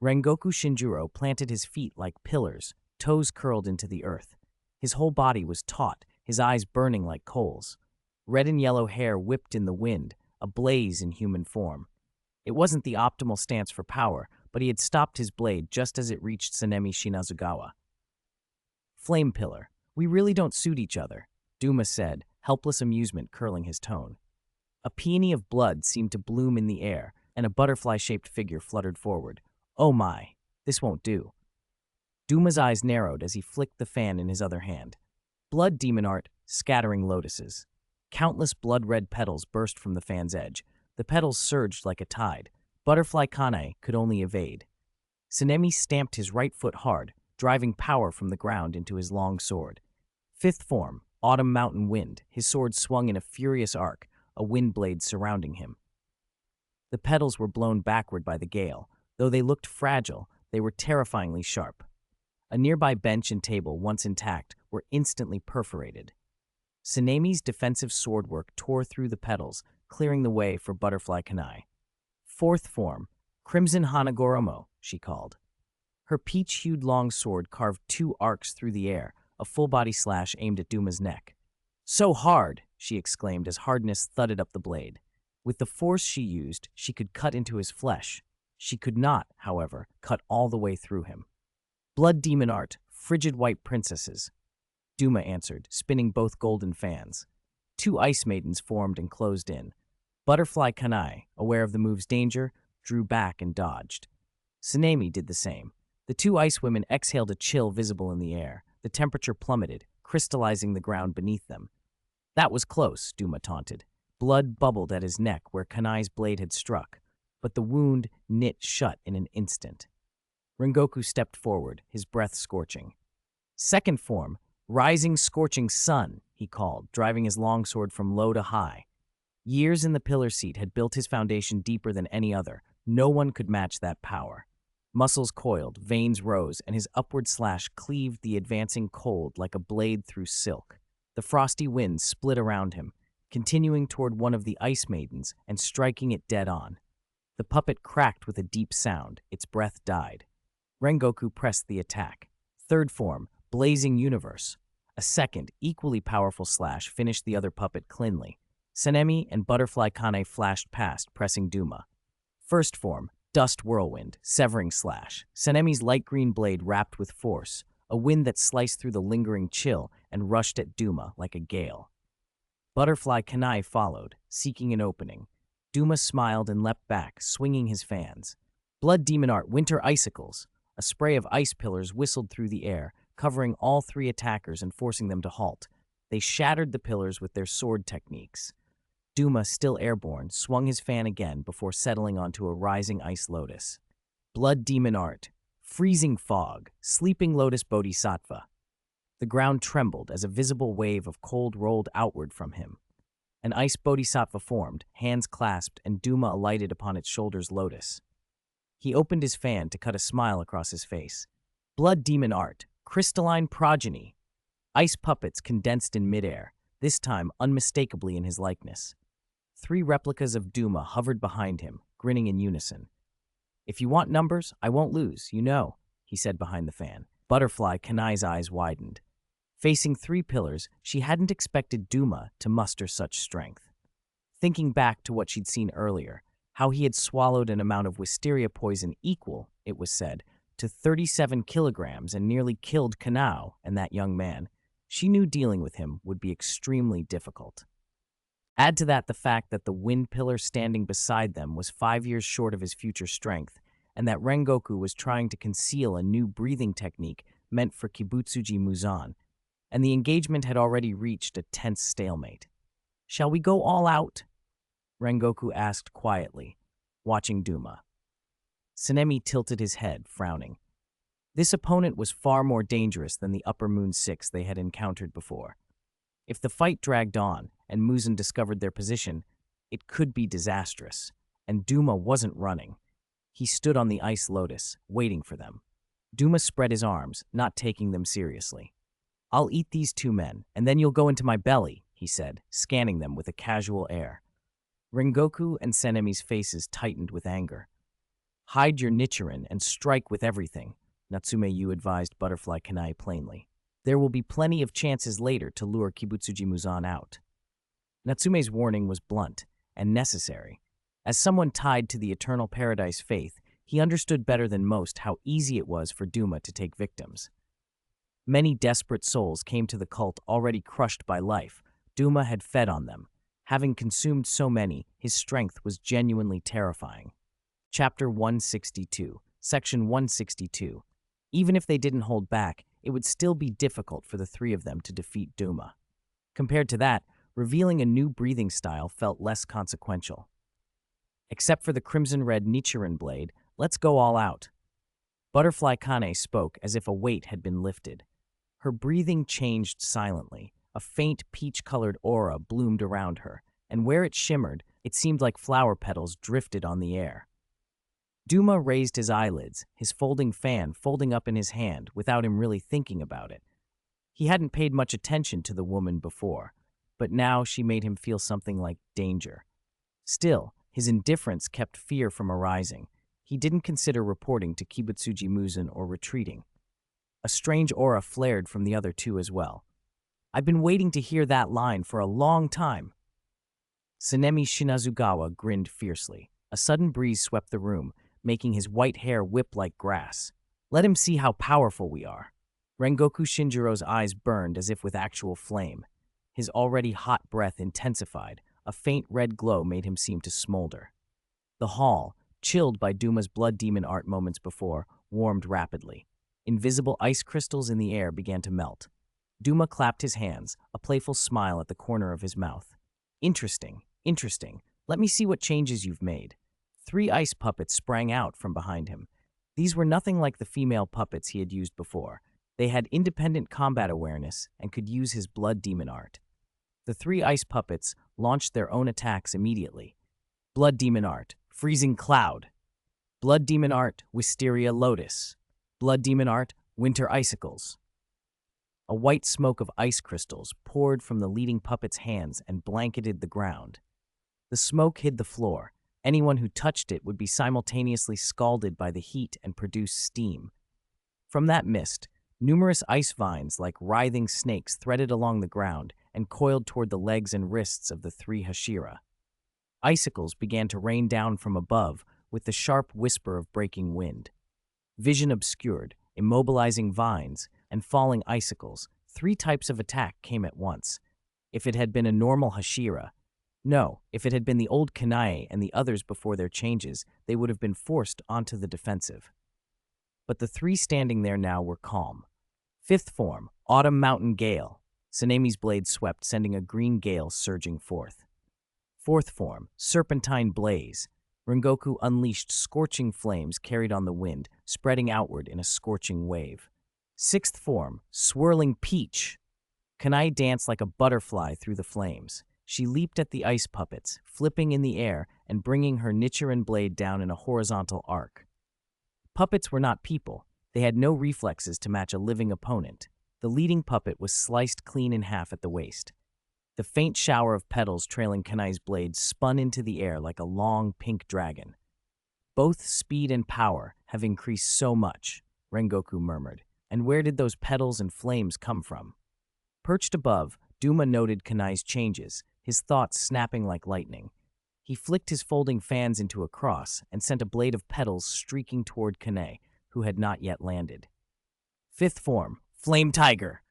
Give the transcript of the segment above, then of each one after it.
Rengoku Shinjuro planted his feet like pillars, toes curled into the earth. His whole body was taut, his eyes burning like coals. Red and yellow hair whipped in the wind, ablaze in human form. It wasn't the optimal stance for power, but he had stopped his blade just as it reached Sanemi Shinazugawa. Flame Pillar. We really don't suit each other, Duma said, helpless amusement curling his tone. A peony of blood seemed to bloom in the air, and a butterfly-shaped figure fluttered forward. Oh my, this won't do. Duma's eyes narrowed as he flicked the fan in his other hand. Blood demon art, scattering lotuses. Countless blood-red petals burst from the fan's edge. The petals surged like a tide. Butterfly Kanae could only evade. Sanemi stamped his right foot hard, driving power from the ground into his long sword. Fifth form, Autumn Mountain Wind, his sword swung in a furious arc, a wind blade surrounding him. The petals were blown backward by the gale. Though they looked fragile, they were terrifyingly sharp. A nearby bench and table, once intact, were instantly perforated. Sanemi's defensive swordwork tore through the petals, clearing the way for Butterfly Kanae. Fourth form, Crimson Hanagoromo, she called. Her peach-hued long sword carved 2 arcs through the air, a full-body slash aimed at Duma's neck. So hard, she exclaimed as hardness thudded up the blade. With the force she used, she could cut into his flesh. She could not, however, cut all the way through him. Blood demon art, frigid white princesses, Duma answered, spinning both golden fans. 2 ice maidens formed and closed in. Butterfly Kanae, aware of the move's danger, drew back and dodged. Sanemi did the same. The 2 ice women exhaled a chill visible in the air. The temperature plummeted, crystallizing the ground beneath them. That was close, Duma taunted. Blood bubbled at his neck where Kanae's blade had struck, but the wound knit shut in an instant. Rengoku stepped forward, his breath scorching. Second form, Rising Scorching Sun, he called, driving his longsword from low to high. Years in the pillar seat had built his foundation deeper than any other. No one could match that power. Muscles coiled, veins rose, and his upward slash cleaved the advancing cold like a blade through silk. The frosty wind split around him, continuing toward one of the ice maidens and striking it dead on. The puppet cracked with a deep sound. Its breath died. Rengoku pressed the attack. Third form, Blazing Universe. A second, equally powerful slash finished the other puppet cleanly. Sanemi and Butterfly Kanae flashed past, pressing Duma. First form, Dust Whirlwind, Severing Slash. Sanemi's light green blade rapped with force, a wind that sliced through the lingering chill and rushed at Duma like a gale. Butterfly Kanae followed, seeking an opening. Duma smiled and leapt back, swinging his fans. Blood Demon Art, Winter Icicles. A spray of ice pillars whistled through the air, covering all 3 attackers and forcing them to halt. They shattered the pillars with their sword techniques. Duma, still airborne, swung his fan again before settling onto a rising ice lotus. Blood Demon Art, Freezing Fog, Sleeping Lotus Bodhisattva. The ground trembled as a visible wave of cold rolled outward from him. An ice bodhisattva formed, hands clasped, and Duma alighted upon its shoulder's lotus. He opened his fan to cut a smile across his face. Blood Demon Art, Crystalline Progeny. Ice puppets condensed in midair, this time unmistakably in his likeness. 3 replicas of Duma hovered behind him, grinning in unison. If you want numbers, I won't lose, you know, he said behind the fan. Butterfly Kanae's eyes widened. Facing 3 pillars, she hadn't expected Duma to muster such strength. Thinking back to what she'd seen earlier, how he had swallowed an amount of wisteria poison equal, it was said, to 37 kilograms and nearly killed Kanao and that young man, she knew dealing with him would be extremely difficult. Add to that the fact that the wind pillar standing beside them was 5 years short of his future strength, and that Rengoku was trying to conceal a new breathing technique meant for Kibutsuji Muzan, and the engagement had already reached a tense stalemate. Shall we go all out? Rengoku asked quietly, watching Duma. Sanemi tilted his head, frowning. This opponent was far more dangerous than the Upper Moon 6 they had encountered before. If the fight dragged on and Muzan discovered their position, it could be disastrous, and Duma wasn't running. He stood on the ice lotus, waiting for them. Duma spread his arms, not taking them seriously. I'll eat these 2 men, and then you'll go into my belly, he said, scanning them with a casual air. Rengoku and Sanemi's faces tightened with anger. Hide your Nichiren and strike with everything, Natsume Yuu advised Butterfly Kanai plainly. There will be plenty of chances later to lure Kibutsuji Muzan out. Natsume's warning was blunt and necessary. As someone tied to the Eternal Paradise faith, he understood better than most how easy it was for Duma to take victims. Many desperate souls came to the cult already crushed by life. Duma had fed on them. Having consumed so many, his strength was genuinely terrifying. Chapter 162, Section 162. Even if they didn't hold back, it would still be difficult for the three of them to defeat Duma. Compared to that, revealing a new breathing style felt less consequential. Except for the crimson-red Nichiren blade, let's go all out. Butterfly Kane spoke as if a weight had been lifted. Her breathing changed silently. A faint peach-colored aura bloomed around her, and where it shimmered, it seemed like flower petals drifted on the air. Duma raised his eyelids, his folding fan folding up in his hand without him really thinking about it. He hadn't paid much attention to the woman before, but now she made him feel something like danger. Still, his indifference kept fear from arising. He didn't consider reporting to Kibutsuji Muzan or retreating. A strange aura flared from the other two as well. I've been waiting to hear that line for a long time. Sanemi Shinazugawa grinned fiercely. A sudden breeze swept the room, making his white hair whip like grass. Let him see how powerful we are. Rengoku Shinjiro's eyes burned as if with actual flame. His already hot breath intensified. A faint red glow made him seem to smolder. The hall, chilled by Duma's blood demon art moments before, warmed rapidly. Invisible ice crystals in the air began to melt. Duma clapped his hands, a playful smile at the corner of his mouth. Interesting, interesting. Let me see what changes you've made. 3 ice puppets sprang out from behind him. These were nothing like the female puppets he had used before. They had independent combat awareness and could use his blood demon art. The 3 ice puppets launched their own attacks immediately. Blood demon art, freezing cloud. Blood demon art, wisteria lotus. Blood demon art, winter icicles. A white smoke of ice crystals poured from the leading puppet's hands and blanketed the ground. The smoke hid the floor. Anyone who touched it would be simultaneously scalded by the heat and produce steam. From that mist, numerous ice vines like writhing snakes threaded along the ground and coiled toward the legs and wrists of the 3 Hashira. Icicles began to rain down from above with the sharp whisper of breaking wind. Vision obscured, immobilizing vines, and falling icicles. 3 types of attack came at once. If it had been a normal Hashira, if it had been the old Kanae and the others before their changes, they would have been forced onto the defensive. But the 3 standing there now were calm. 5th form, Autumn Mountain Gale. Sanemi's blade swept, sending a green gale surging forth. 4th form, Serpentine Blaze. Rengoku unleashed scorching flames carried on the wind, spreading outward in a scorching wave. 6th form, Swirling Peach. Kanai danced like a butterfly through the flames. She leaped at the ice puppets, flipping in the air and bringing her Nichiren blade down in a horizontal arc. Puppets were not people. They had no reflexes to match a living opponent. The leading puppet was sliced clean in half at the waist. The faint shower of petals trailing Kanai's blade spun into the air like a long pink dragon. Both speed and power have increased so much, Rengoku murmured. And where did those petals and flames come from? Perched above, Duma noted Kanai's changes, his thoughts snapping like lightning. He flicked his folding fans into a cross and sent a blade of petals streaking toward Kanai, who had not yet landed. 5th form, Flame Tiger.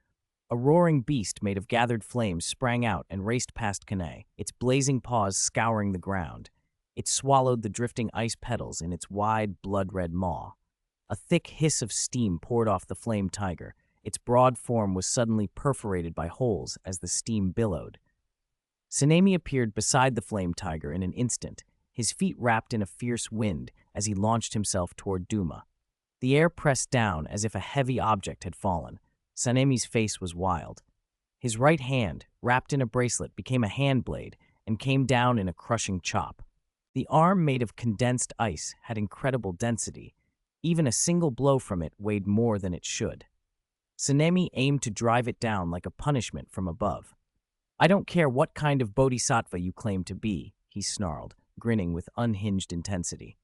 A roaring beast made of gathered flames sprang out and raced past Kanai, its blazing paws scouring the ground. It swallowed the drifting ice petals in its wide, blood-red maw. A thick hiss of steam poured off the flame tiger. Its broad form was suddenly perforated by holes as the steam billowed. Sanemi appeared beside the flame tiger in an instant, his feet wrapped in a fierce wind as he launched himself toward Duma. The air pressed down as if a heavy object had fallen. Sanemi's face was wild. His right hand, wrapped in a bracelet, became a hand blade and came down in a crushing chop. The arm made of condensed ice had incredible density. Even a single blow from it weighed more than it should. Sanemi aimed to drive it down like a punishment from above. I don't care what kind of bodhisattva you claim to be, he snarled, grinning with unhinged intensity.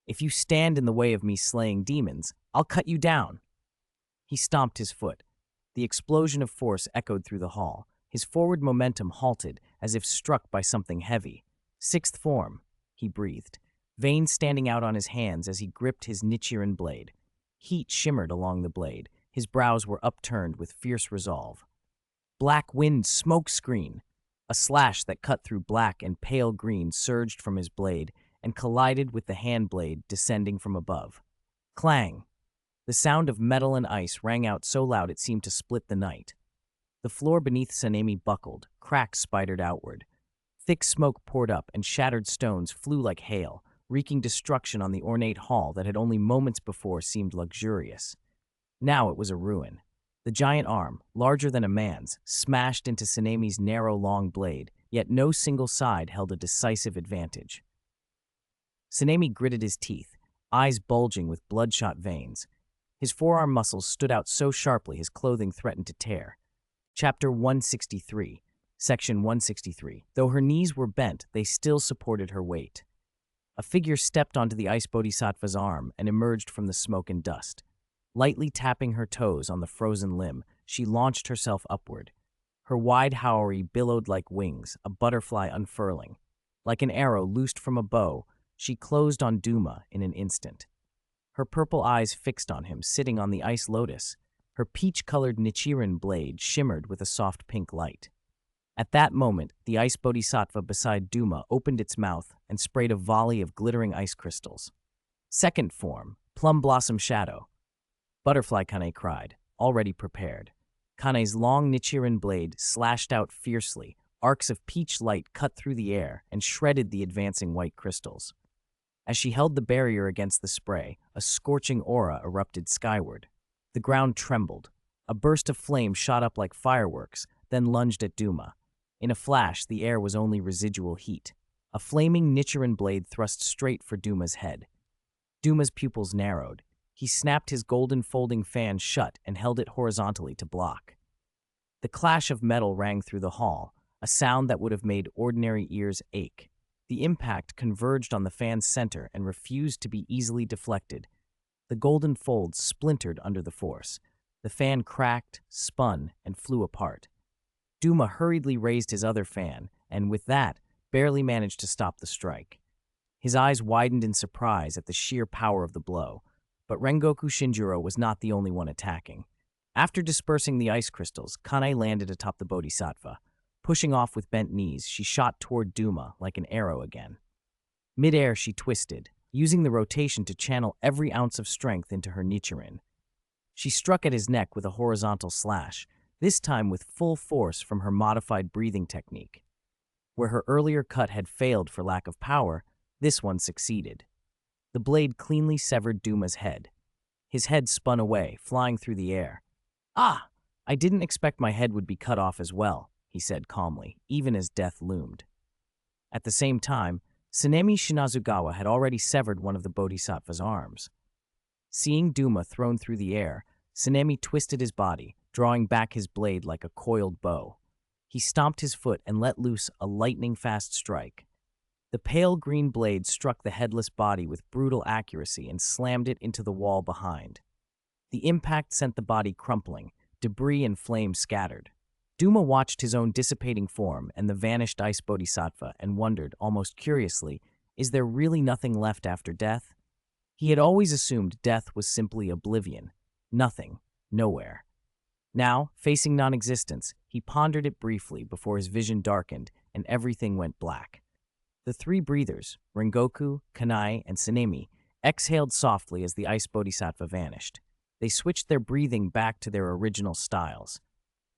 If you stand in the way of me slaying demons, I'll cut you down." He stomped his foot. The explosion of force echoed through the hall. His forward momentum halted, as if struck by something heavy. "Sixth form," he breathed, veins standing out on his hands as he gripped his Nichiren blade. Heat shimmered along the blade. His brows were upturned with fierce resolve. Black wind smoke screen! A slash that cut through black and pale green surged from his blade and collided with the hand blade descending from above. Clang! The sound of metal and ice rang out so loud it seemed to split the night. The floor beneath Sanemi buckled, cracks spidered outward. Thick smoke poured up and shattered stones flew like hail, wreaking destruction on the ornate hall that had only moments before seemed luxurious. Now it was a ruin. The giant arm, larger than a man's, smashed into Sanemi's narrow, long blade, yet no single side held a decisive advantage. Sanemi gritted his teeth, eyes bulging with bloodshot veins. His forearm muscles stood out so sharply his clothing threatened to tear. Chapter 163, Section 163. Though her knees were bent, they still supported her weight. A figure stepped onto the ice bodhisattva's arm and emerged from the smoke and dust. Lightly tapping her toes on the frozen limb, she launched herself upward. Her wide haori billowed like wings, a butterfly unfurling. Like an arrow loosed from a bow, she closed on Duma in an instant. Her purple eyes fixed on him, sitting on the ice lotus. Her peach-colored Nichiren blade shimmered with a soft pink light. At that moment, the ice bodhisattva beside Duma opened its mouth and sprayed a volley of glittering ice crystals. "Second form, Plum Blossom Shadow." "Butterfly," Kane cried, already prepared. Kane's long Nichiren blade slashed out fiercely. Arcs of peach light cut through the air and shredded the advancing white crystals. As she held the barrier against the spray, a scorching aura erupted skyward. The ground trembled. A burst of flame shot up like fireworks, then lunged at Duma. In a flash, the air was only residual heat. A flaming Nichiren blade thrust straight for Duma's head. Duma's pupils narrowed. He snapped his golden folding fan shut and held it horizontally to block. The clash of metal rang through the hall, a sound that would have made ordinary ears ache. The impact converged on the fan's center and refused to be easily deflected. The golden folds splintered under the force. The fan cracked, spun, and flew apart. Duma hurriedly raised his other fan, and with that, barely managed to stop the strike. His eyes widened in surprise at the sheer power of the blow, but Rengoku Shinjuro was not the only one attacking. After dispersing the ice crystals, Kane landed atop the bodhisattva. Pushing off with bent knees, she shot toward Duma like an arrow again. Mid-air, she twisted, using the rotation to channel every ounce of strength into her Nichiren. She struck at his neck with a horizontal slash, this time with full force from her modified breathing technique. Where her earlier cut had failed for lack of power, this one succeeded. The blade cleanly severed Duma's head. His head spun away, flying through the air. "Ah! I didn't expect my head would be cut off as well," he said calmly, even as death loomed. At the same time, Sanemi Shinazugawa had already severed one of the bodhisattva's arms. Seeing Duma thrown through the air, Sanemi twisted his body, drawing back his blade like a coiled bow. He stomped his foot and let loose a lightning-fast strike. The pale green blade struck the headless body with brutal accuracy and slammed it into the wall behind. The impact sent the body crumpling, debris and flame scattered. Duma watched his own dissipating form and the vanished ice bodhisattva and wondered, almost curiously, is there really nothing left after death? He had always assumed death was simply oblivion. Nothing, nowhere. Now, facing non-existence, he pondered it briefly before his vision darkened and everything went black. The three breathers, Rengoku, Kanai, and Sanemi, exhaled softly as the ice bodhisattva vanished. They switched their breathing back to their original styles.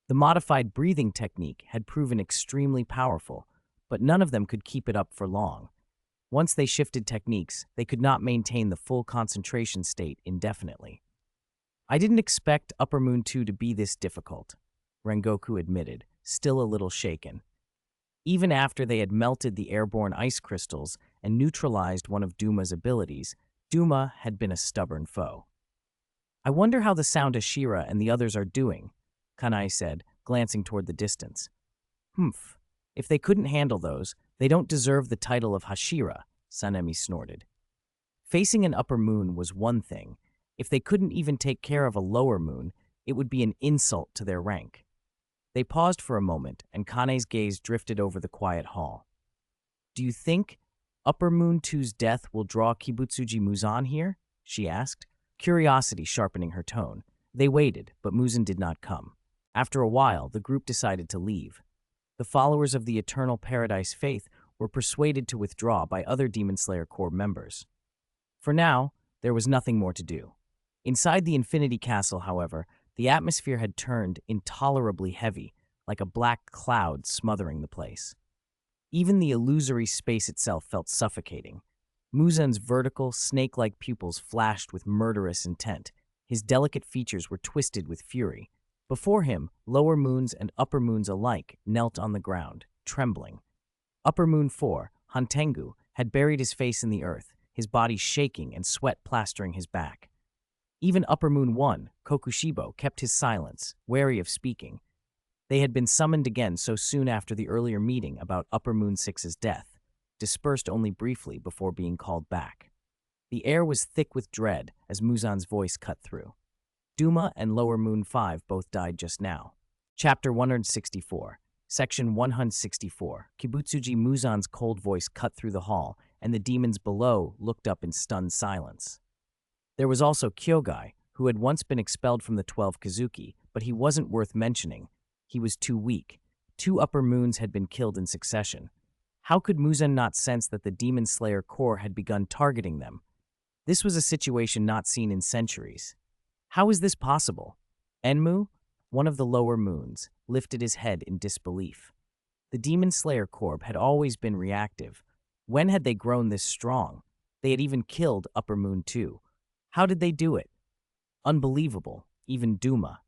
The modified breathing technique had proven extremely powerful, but none of them could keep it up for long. Once they shifted techniques, they could not maintain the full concentration state indefinitely. "I didn't expect Upper Moon 2 to be this difficult," Rengoku admitted, still a little shaken. Even after they had melted the airborne ice crystals and neutralized one of Duma's abilities, Duma had been a stubborn foe. "I wonder how the Sound Ashira and the others are doing," Kanai said, glancing toward the distance. "Humph. If they couldn't handle those, they don't deserve the title of Hashira," Sanemi snorted. Facing an upper moon was one thing. If they couldn't even take care of a lower moon, it would be an insult to their rank. They paused for a moment, and Kane's gaze drifted over the quiet hall. "Do you think Upper Moon 2's death will draw Kibutsuji Muzan here?" she asked, curiosity sharpening her tone. They waited, but Muzan did not come. After a while, the group decided to leave. The followers of the Eternal Paradise faith were persuaded to withdraw by other Demon Slayer Corps members. For now, there was nothing more to do. Inside the Infinity Castle, however, the atmosphere had turned intolerably heavy, like a black cloud smothering the place. Even the illusory space itself felt suffocating. Muzan's vertical, snake-like pupils flashed with murderous intent. His delicate features were twisted with fury. Before him, lower moons and upper moons alike knelt on the ground, trembling. Upper Moon 4, Hantengu, had buried his face in the earth, his body shaking and sweat plastering his back. Even Upper Moon 1, Kokushibo, kept his silence, wary of speaking. They had been summoned again so soon after the earlier meeting about Upper Moon 6's death, dispersed only briefly before being called back. The air was thick with dread as Muzan's voice cut through. Duma and Lower Moon 5 both died just now. Chapter 164, Section 164. Kibutsuji Muzan's cold voice cut through the hall, and the demons below looked up in stunned silence. There was also Kyogai, who had once been expelled from the 12 Kazuki, but he wasn't worth mentioning. He was too weak. 2 upper moons had been killed in succession. How could Muzan not sense that the Demon Slayer Corps had begun targeting them? This was a situation not seen in centuries. How is this possible? Enmu, one of the lower moons, lifted his head in disbelief. The Demon Slayer Corps had always been reactive. When had they grown this strong? They had even killed Upper Moon 2. How did they do it? Unbelievable, even Duma.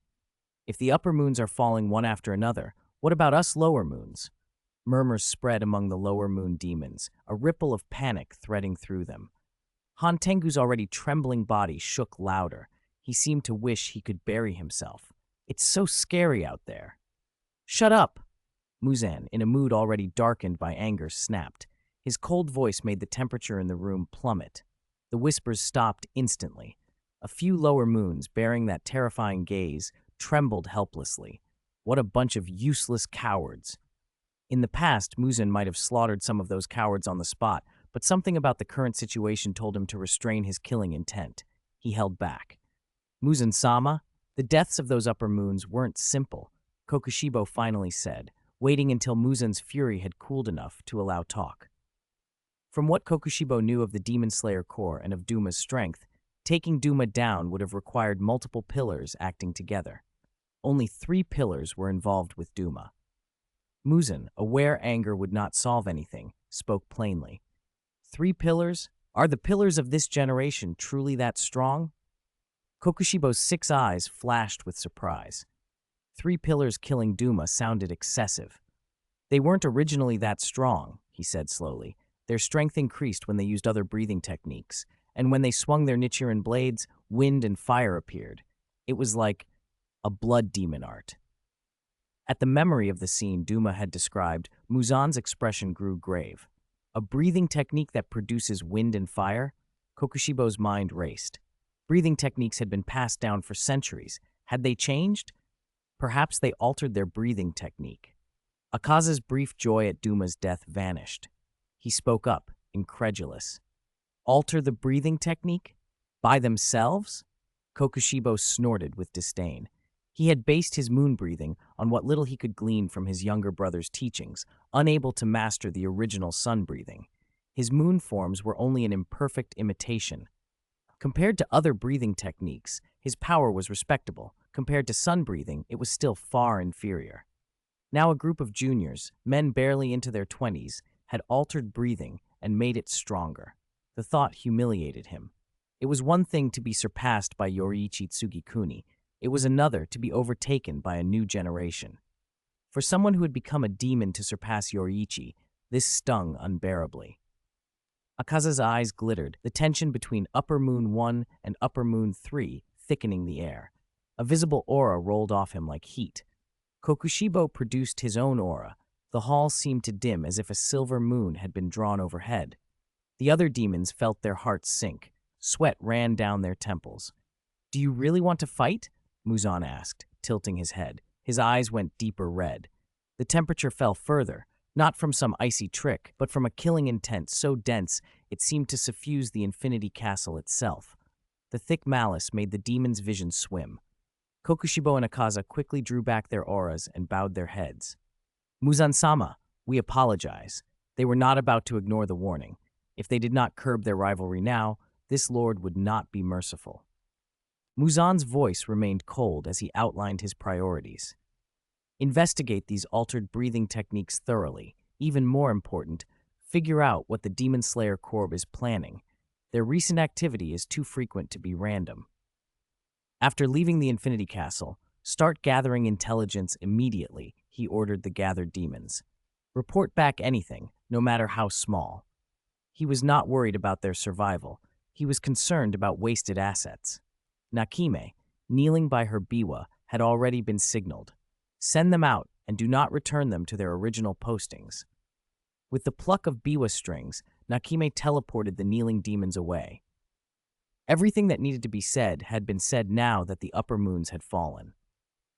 If the upper moons are falling one after another, what about us lower moons? Murmurs spread among the lower moon demons, a ripple of panic threading through them. Hantengu's already trembling body shook louder. He seemed to wish he could bury himself. It's so scary out there. Shut up! Muzan, in a mood already darkened by anger, snapped. His cold voice made the temperature in the room plummet. The whispers stopped instantly. A few lower moons, bearing that terrifying gaze, trembled helplessly. What a bunch of useless cowards. In the past, Muzan might have slaughtered some of those cowards on the spot, but something about the current situation told him to restrain his killing intent. He held back. Muzan-sama, the deaths of those upper moons weren't simple, Kokushibo finally said, waiting until Muzan's fury had cooled enough to allow talk. From what Kokushibo knew of the Demon Slayer Corps and of Duma's strength, taking Duma down would have required multiple pillars acting together. Only 3 pillars were involved with Duma. Muzan, aware anger would not solve anything, spoke plainly. 3 pillars? Are the pillars of this generation truly that strong? Kokushibo's 6 eyes flashed with surprise. 3 pillars killing Duma sounded excessive. They weren't originally that strong, he said slowly. Their strength increased when they used other breathing techniques, and when they swung their Nichiren blades, wind and fire appeared. It was like a blood demon art. At the memory of the scene Duma had described, Muzan's expression grew grave. A breathing technique that produces wind and fire? Kokushibo's mind raced. Breathing techniques had been passed down for centuries. Had they changed? Perhaps they altered their breathing technique. Akaza's brief joy at Duma's death vanished. He spoke up, incredulous. Alter the breathing technique? By themselves? Kokushibo snorted with disdain. He had based his moon breathing on what little he could glean from his younger brother's teachings, unable to master the original sun breathing. His moon forms were only an imperfect imitation. Compared to other breathing techniques, his power was respectable. Compared to sun breathing, it was still far inferior. Now a group of juniors, men barely into their 20s, had altered breathing and made it stronger. The thought humiliated him. It was one thing to be surpassed by Yoriichi Tsugikuni. It was another to be overtaken by a new generation. For someone who had become a demon to surpass Yoriichi, this stung unbearably. Akaza's eyes glittered, the tension between Upper Moon 1 and Upper Moon 3 thickening the air. A visible aura rolled off him like heat. Kokushibo produced his own aura. The hall seemed to dim as if a silver moon had been drawn overhead. The other demons felt their hearts sink. Sweat ran down their temples. "Do you really want to fight?" Muzan asked, tilting his head. His eyes went deeper red. The temperature fell further, not from some icy trick, but from a killing intent so dense it seemed to suffuse the Infinity Castle itself. The thick malice made the demon's vision swim. Kokushibo and Akaza quickly drew back their auras and bowed their heads. "Muzan-sama, we apologize." They were not about to ignore the warning. If they did not curb their rivalry now, this lord would not be merciful. Muzan's voice remained cold as he outlined his priorities. Investigate these altered breathing techniques thoroughly. Even more important, figure out what the Demon Slayer Corps is planning. Their recent activity is too frequent to be random. After leaving the Infinity Castle, start gathering intelligence immediately, he ordered the gathered demons. Report back anything, no matter how small. He was not worried about their survival. He was concerned about wasted assets. Nakime, kneeling by her biwa, had already been signaled. Send them out and do not return them to their original postings. With the pluck of biwa strings, Nakime teleported the kneeling demons away. Everything that needed to be said had been said now that the upper moons had fallen.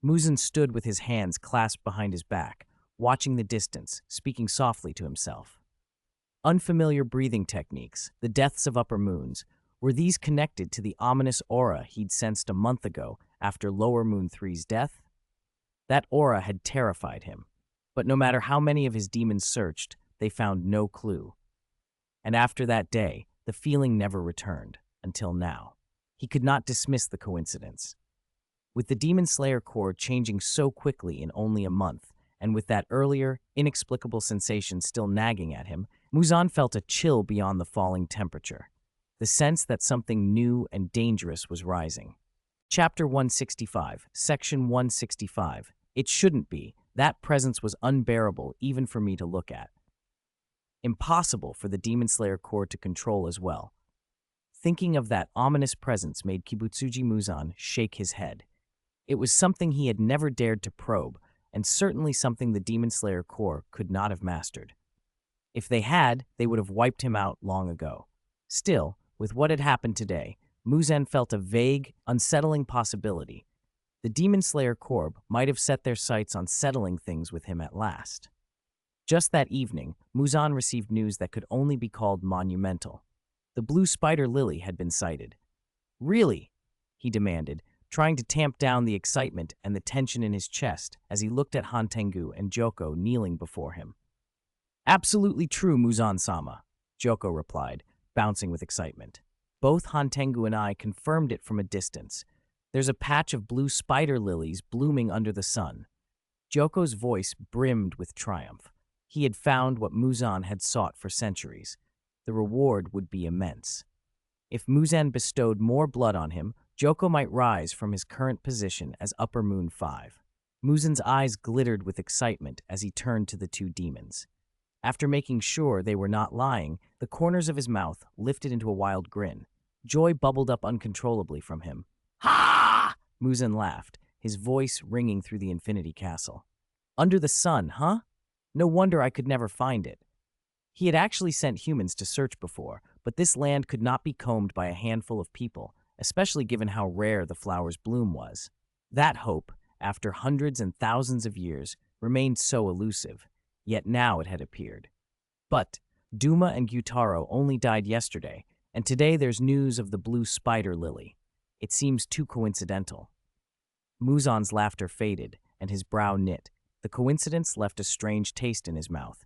Muzan stood with his hands clasped behind his back, watching the distance, speaking softly to himself. Unfamiliar breathing techniques, the deaths of upper moons, were these connected to the ominous aura he'd sensed a month ago after Lower Moon 3's death? That aura had terrified him, but no matter how many of his demons searched, they found no clue. And after that day, the feeling never returned, until now. He could not dismiss the coincidence. With the Demon Slayer Corps changing so quickly in only a month, and with that earlier, inexplicable sensation still nagging at him, Muzan felt a chill beyond the falling temperature, the sense that something new and dangerous was rising. Chapter 165, Section 165. It shouldn't be. That presence was unbearable even for me to look at. Impossible for the Demon Slayer Corps to control as well. Thinking of that ominous presence made Kibutsuji Muzan shake his head. It was something he had never dared to probe, and certainly something the Demon Slayer Corps could not have mastered. If they had, they would have wiped him out long ago. Still, with what had happened today, Muzan felt a vague, unsettling possibility. The Demon Slayer Corps might have set their sights on settling things with him at last. Just that evening, Muzan received news that could only be called monumental. The blue spider lily had been sighted. "Really?" he demanded, trying to tamp down the excitement and the tension in his chest as he looked at Hantengu and Joko kneeling before him. "Absolutely true, Muzan-sama," Joko replied, bouncing with excitement. Both Hantengu and I confirmed it from a distance. There's a patch of blue spider lilies blooming under the sun. Joko's voice brimmed with triumph. He had found what Muzan had sought for centuries. The reward would be immense. If Muzan bestowed more blood on him, Joko might rise from his current position as Upper Moon 5. Muzan's eyes glittered with excitement as he turned to the two demons. After making sure they were not lying, the corners of his mouth lifted into a wild grin. Joy bubbled up uncontrollably from him. "Ha!" Muzan laughed, his voice ringing through the Infinity Castle. "Under the sun, huh? No wonder I could never find it." He had actually sent humans to search before, but this land could not be combed by a handful of people, especially given how rare the flower's bloom was. That hope, after hundreds and thousands of years, remained so elusive, yet now it had appeared. But Duma and Gyutaro only died yesterday, and today there's news of the blue spider lily. It seems too coincidental. Muzan's laughter faded, and his brow knit. The coincidence left a strange taste in his mouth.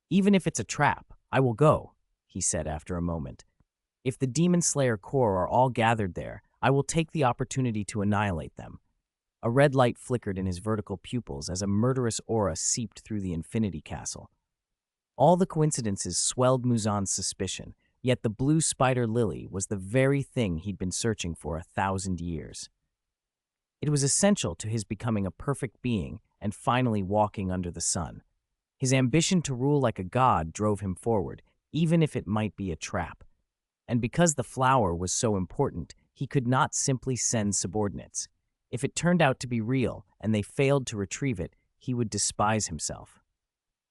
"Even if it's a trap, I will go," he said after a moment. "If the Demon Slayer Corps are all gathered there, I will take the opportunity to annihilate them." A red light flickered in his vertical pupils as a murderous aura seeped through the Infinity Castle. All the coincidences swelled Muzan's suspicion, yet the blue spider lily was the very thing he'd been searching for 1,000 years. It was essential to his becoming a perfect being and finally walking under the sun. His ambition to rule like a god drove him forward, even if it might be a trap. And because the flower was so important, he could not simply send subordinates. If it turned out to be real and they failed to retrieve it, he would despise himself.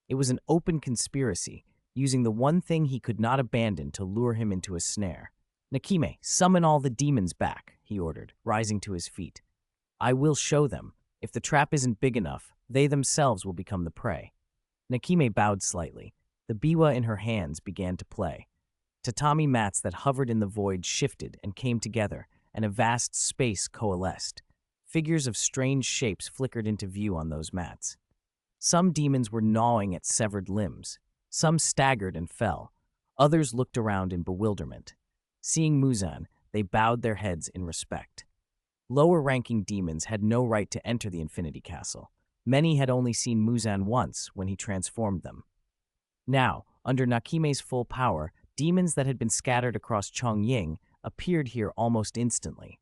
It was an open conspiracy, using the one thing he could not abandon to lure him into a snare. Nakime, summon all the demons back, he ordered, rising to his feet. I will show them. If the trap isn't big enough, they themselves will become the prey. Nakime bowed slightly. The biwa in her hands began to play. Tatami mats that hovered in the void shifted and came together, and a vast space coalesced. Figures of strange shapes flickered into view on those mats. Some demons were gnawing at severed limbs. Some staggered and fell. Others looked around in bewilderment. Seeing Muzan, they bowed their heads in respect. Lower-ranking demons had no right to enter the Infinity Castle. Many had only seen Muzan once when he transformed them. Now, under Nakime's full power, demons that had been scattered across Chongying appeared here almost instantly.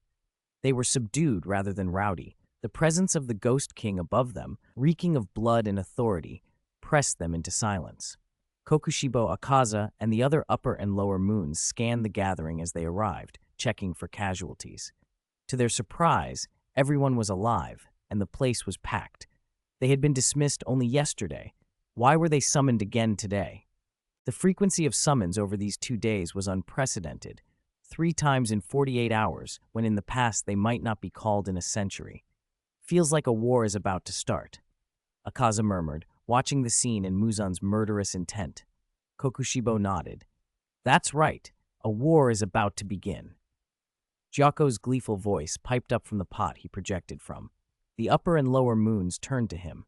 They were subdued rather than rowdy. The presence of the Ghost King above them, reeking of blood and authority, pressed them into silence. Kokushibo Akaza and the other upper and lower moons scanned the gathering as they arrived, checking for casualties. To their surprise, everyone was alive, and the place was packed. They had been dismissed only yesterday. Why were they summoned again today? The frequency of summons over these 2 days was unprecedented, 3 times in 48 hours, when in the past they might not be called in a century. Feels like a war is about to start, Akaza murmured, watching the scene in Muzan's murderous intent. Kokushibo nodded. That's right, a war is about to begin. Gyako's gleeful voice piped up from the pot he projected from. The upper and lower moons turned to him.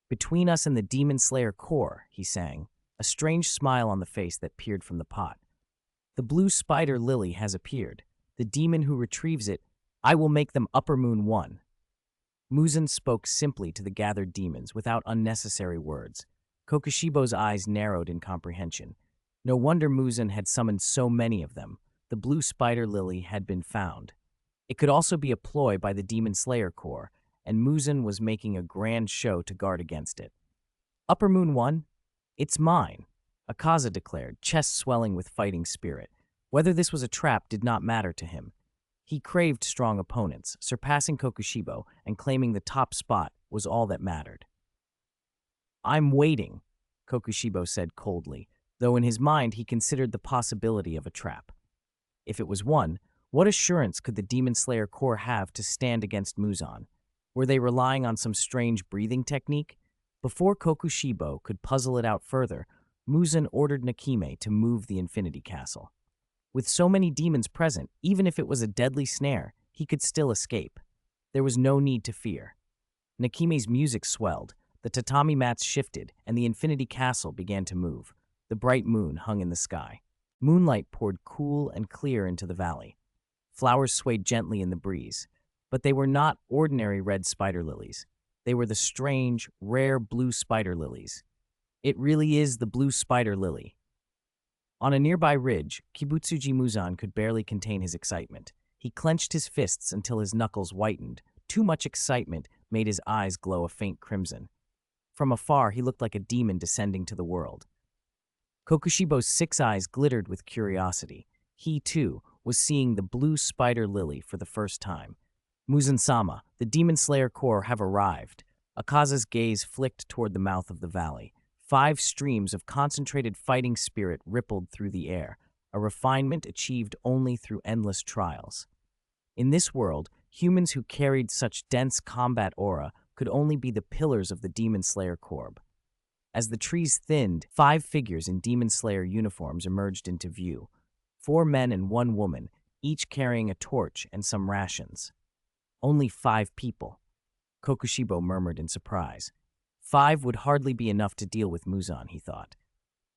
Between us and the Demon Slayer core, he sang, a strange smile on the face that peered from the pot. The blue spider lily has appeared. The demon who retrieves it, I will make them Upper Moon 1. Muzan spoke simply to the gathered demons without unnecessary words. Kokushibo's eyes narrowed in comprehension. No wonder Muzan had summoned so many of them. The blue spider lily had been found. It could also be a ploy by the Demon Slayer Corps, and Muzan was making a grand show to guard against it. Upper Moon 1? It's mine, Akaza declared, chest swelling with fighting spirit. Whether this was a trap did not matter to him. He craved strong opponents, surpassing Kokushibo and claiming the top spot was all that mattered. I'm waiting, Kokushibo said coldly, though in his mind he considered the possibility of a trap. If it was one, what assurance could the Demon Slayer Corps have to stand against Muzan? Were they relying on some strange breathing technique? Before Kokushibo could puzzle it out further, Muzan ordered Nakime to move the Infinity Castle. With so many demons present, even if it was a deadly snare, he could still escape. There was no need to fear. Nakime's music swelled, the tatami mats shifted, and the Infinity Castle began to move. The bright moon hung in the sky. Moonlight poured cool and clear into the valley. Flowers swayed gently in the breeze, but they were not ordinary red spider lilies. They were the strange, rare blue spider lilies. It really is the blue spider lily. On a nearby ridge, Kibutsuji Muzan could barely contain his excitement. He clenched his fists until his knuckles whitened. Too much excitement made his eyes glow a faint crimson. From afar, he looked like a demon descending to the world. Kokushibo's 6 eyes glittered with curiosity. He, too, was seeing the blue spider lily for the first time. Muzan-sama, the Demon Slayer Corps have arrived. Akaza's gaze flicked toward the mouth of the valley. 5 streams of concentrated fighting spirit rippled through the air, a refinement achieved only through endless trials. In this world, humans who carried such dense combat aura could only be the pillars of the Demon Slayer Corps. As the trees thinned, 5 figures in Demon Slayer uniforms emerged into view. 4 men and 1 woman, each carrying a torch and some rations. Only 5 people, Kokushibo murmured in surprise. 5 would hardly be enough to deal with Muzan, he thought.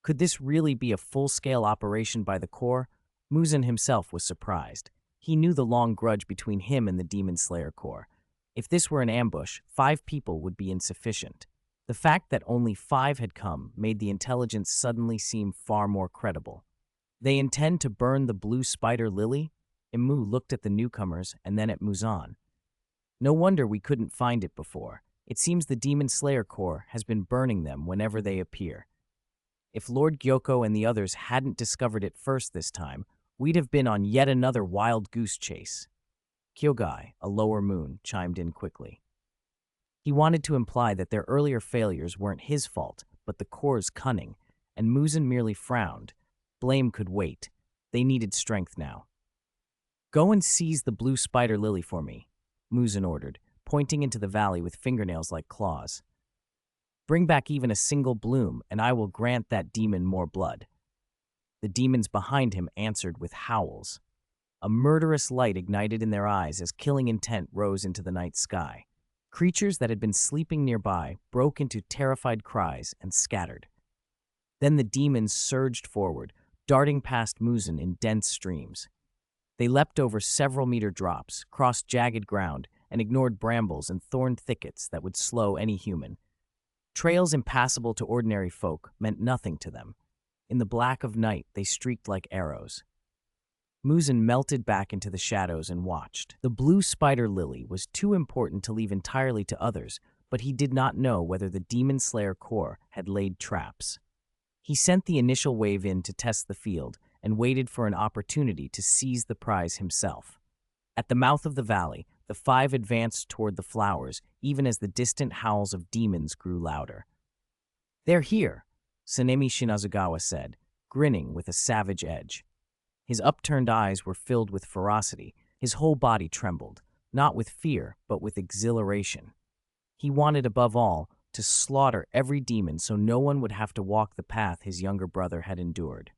Could this really be a full-scale operation by the Corps? Muzan himself was surprised. He knew the long grudge between him and the Demon Slayer Corps. If this were an ambush, 5 people would be insufficient. The fact that only 5 had come made the intelligence suddenly seem far more credible. They intend to burn the blue spider lily? Imu looked at the newcomers and then at Muzan. No wonder we couldn't find it before. It seems the Demon Slayer Corps has been burning them whenever they appear. If Lord Gyoko and the others hadn't discovered it first this time, we'd have been on yet another wild goose chase. Kyogai, a lower moon, chimed in quickly. He wanted to imply that their earlier failures weren't his fault, but the Corps' cunning, and Muzan merely frowned. Blame could wait. They needed strength now. Go and seize the blue spider lily for me, Muzan ordered, pointing into the valley with fingernails like claws. Bring back even a single bloom, and I will grant that demon more blood. The demons behind him answered with howls. A murderous light ignited in their eyes as killing intent rose into the night sky. Creatures that had been sleeping nearby broke into terrified cries and scattered. Then the demons surged forward, darting past Muzan in dense streams. They leapt over several-meter drops, crossed jagged ground, and ignored brambles and thorn thickets that would slow any human. Trails impassable to ordinary folk meant nothing to them. In the black of night, they streaked like arrows. Muzan melted back into the shadows and watched. The blue spider lily was too important to leave entirely to others, but he did not know whether the Demon Slayer Corps had laid traps. He sent the initial wave in to test the field and waited for an opportunity to seize the prize himself. At the mouth of the valley, the five advanced toward the flowers, even as the distant howls of demons grew louder. "They're here," Sanemi Shinazugawa said, grinning with a savage edge. His upturned eyes were filled with ferocity. His whole body trembled, not with fear, but with exhilaration. He wanted, above all, to slaughter every demon so no one would have to walk the path his younger brother had endured.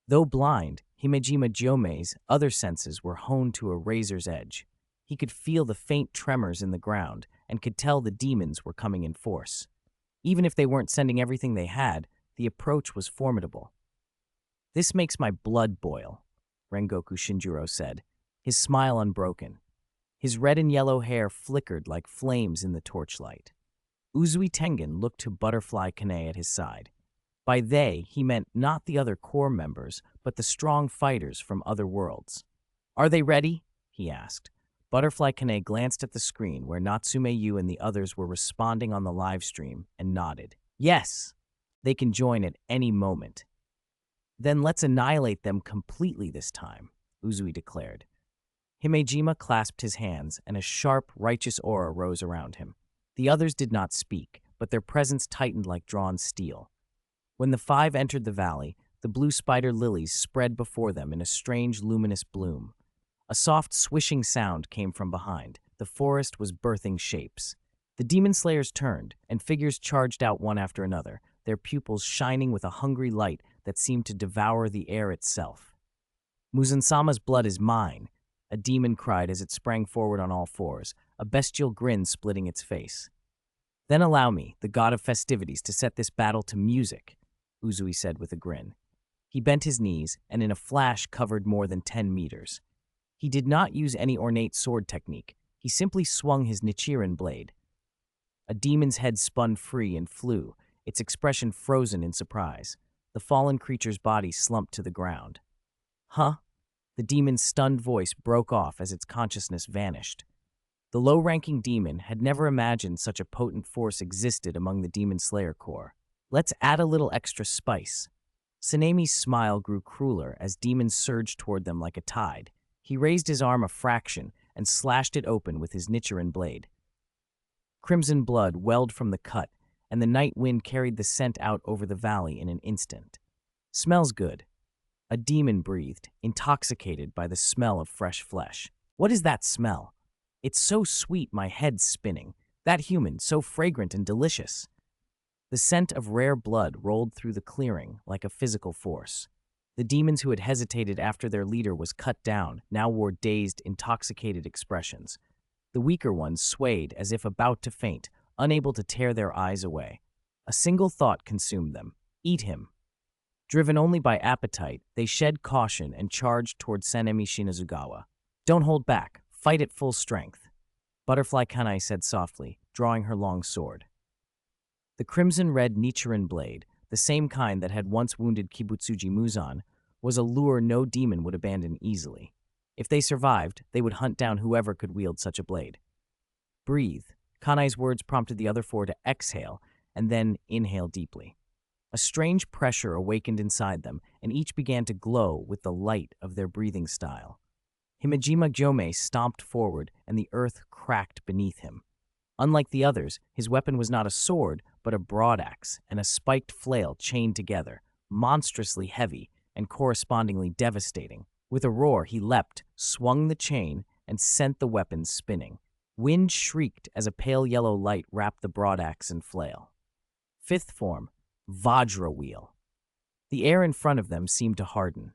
Though blind, Himejima Jyome's other senses were honed to a razor's edge. He could feel the faint tremors in the ground and could tell the demons were coming in force. Even if they weren't sending everything they had, the approach was formidable. "This makes my blood boil," Rengoku Shinjiro said, his smile unbroken. His red and yellow hair flickered like flames in the torchlight. Uzui Tengen looked to Butterfly Kane at his side. By they, he meant not the other corps members, but the strong fighters from other worlds. "Are they ready?" he asked. Butterfly Kane glanced at the screen where Natsume Yuu and the others were responding on the live stream and nodded. "Yes, they can join at any moment." "Then let's annihilate them completely this time," Uzui declared. Himejima clasped his hands, and a sharp, righteous aura rose around him. The others did not speak, but their presence tightened like drawn steel. When the five entered the valley, the blue spider lilies spread before them in a strange, luminous bloom. A soft, swishing sound came from behind. The forest was birthing shapes. The demon slayers turned, and figures charged out one after another, their pupils shining with a hungry light that seemed to devour the air itself. "Muzan-sama's blood is mine," a demon cried as it sprang forward on all fours, a bestial grin splitting its face. "Then allow me, the god of festivities, to set this battle to music," Uzui said with a grin. He bent his knees and in a flash covered more than 10 meters. He did not use any ornate sword technique. He simply swung his Nichiren blade. A demon's head spun free and flew, its expression frozen in surprise. The fallen creature's body slumped to the ground. "Huh?" The demon's stunned voice broke off as its consciousness vanished. The low-ranking demon had never imagined such a potent force existed among the Demon Slayer Corps. "Let's add a little extra spice." Sanemi's smile grew crueler as demons surged toward them like a tide. He raised his arm a fraction and slashed it open with his Nichiren blade. Crimson blood welled from the cut, and the night wind carried the scent out over the valley in an instant. "Smells good," a demon breathed, intoxicated by the smell of fresh flesh. "What is that smell? It's so sweet my head's spinning. That human, so fragrant and delicious." The scent of rare blood rolled through the clearing like a physical force. The demons who had hesitated after their leader was cut down now wore dazed, intoxicated expressions. The weaker ones swayed as if about to faint, unable to tear their eyes away. A single thought consumed them: eat him. Driven only by appetite, they shed caution and charged toward Sanemi Shinazugawa. "Don't hold back. Fight at full strength," Butterfly Kanai said softly, drawing her long sword. The crimson-red Nichiren blade, the same kind that had once wounded Kibutsuji Muzan, was a lure no demon would abandon easily. If they survived, they would hunt down whoever could wield such a blade. "Breathe." Kanai's words prompted the other four to exhale and then inhale deeply. A strange pressure awakened inside them, and each began to glow with the light of their breathing style. Himejima Gyome stomped forward, and the earth cracked beneath him. Unlike the others, his weapon was not a sword, but a broadaxe and a spiked flail chained together, monstrously heavy and correspondingly devastating. With a roar, he leapt, swung the chain, and sent the weapons spinning. Wind shrieked as a pale yellow light wrapped the broadaxe and flail. Fifth form, Vajra Wheel. The air in front of them seemed to harden.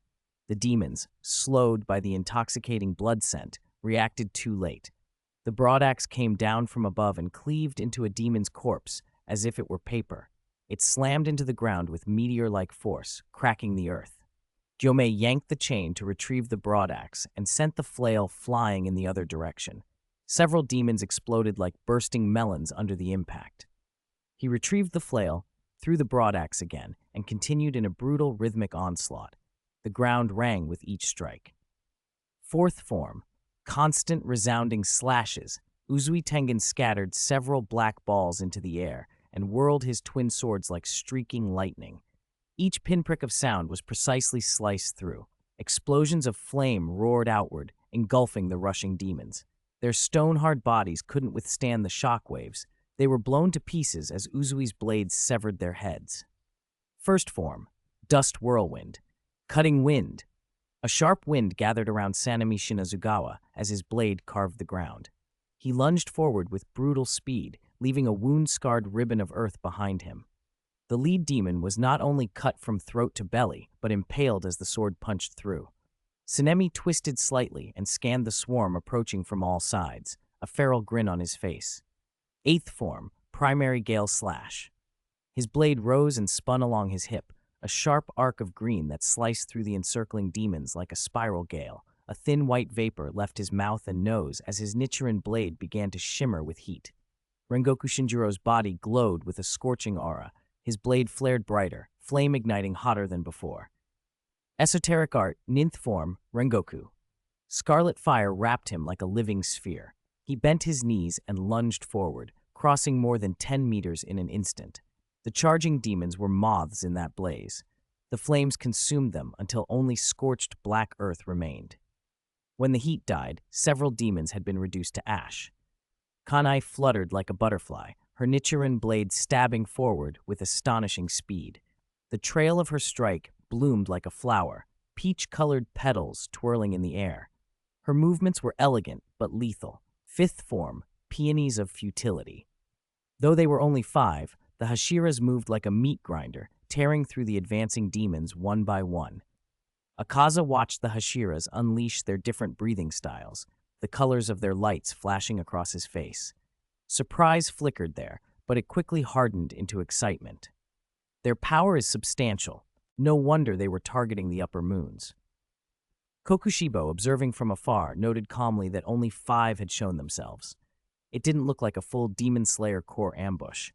The demons, slowed by the intoxicating blood scent, reacted too late. The broadaxe came down from above and cleaved into a demon's corpse as if it were paper. It slammed into the ground with meteor-like force, cracking the earth. Gyomei yanked the chain to retrieve the broadaxe and sent the flail flying in the other direction. Several demons exploded like bursting melons under the impact. He retrieved the flail, threw the broadaxe again, and continued in a brutal rhythmic onslaught. The ground rang with each strike. Fourth form, constant resounding slashes. Uzui Tengen scattered several black balls into the air and whirled his twin swords like streaking lightning. Each pinprick of sound was precisely sliced through. Explosions of flame roared outward, engulfing the rushing demons. Their stone-hard bodies couldn't withstand the shockwaves. They were blown to pieces as Uzui's blades severed their heads. First form, Dust Whirlwind. Cutting wind. A sharp wind gathered around Sanemi Shinazugawa as his blade carved the ground. He lunged forward with brutal speed, leaving a wound-scarred ribbon of earth behind him. The lead demon was not only cut from throat to belly, but impaled as the sword punched through. Sanemi twisted slightly and scanned the swarm approaching from all sides, a feral grin on his face. Eighth form, Primary Gale Slash. His blade rose and spun along his hip, a sharp arc of green that sliced through the encircling demons like a spiral gale. A thin white vapor left his mouth and nose as his Nichiren blade began to shimmer with heat. Rengoku Shinjiro's body glowed with a scorching aura. His blade flared brighter, flame igniting hotter than before. Esoteric Art, Ninth Form, Rengoku. Scarlet fire wrapped him like a living sphere. He bent his knees and lunged forward, crossing more than 10 meters in an instant. The charging demons were moths in that blaze. The flames consumed them until only scorched black earth remained. When the heat died, several demons had been reduced to ash. Kanai fluttered like a butterfly, her Nichiren blade stabbing forward with astonishing speed. The trail of her strike bloomed like a flower, peach-colored petals twirling in the air. Her movements were elegant but lethal. Fifth form, Peonies of Futility. Though they were only 5, the Hashiras moved like a meat grinder, tearing through the advancing demons one by one. Akaza watched the Hashiras unleash their different breathing styles, the colors of their lights flashing across his face. Surprise flickered there, but it quickly hardened into excitement. Their power is substantial. No wonder they were targeting the upper moons. Kokushibo, observing from afar, noted calmly that only 5 had shown themselves. It didn't look like a full Demon Slayer Corps ambush.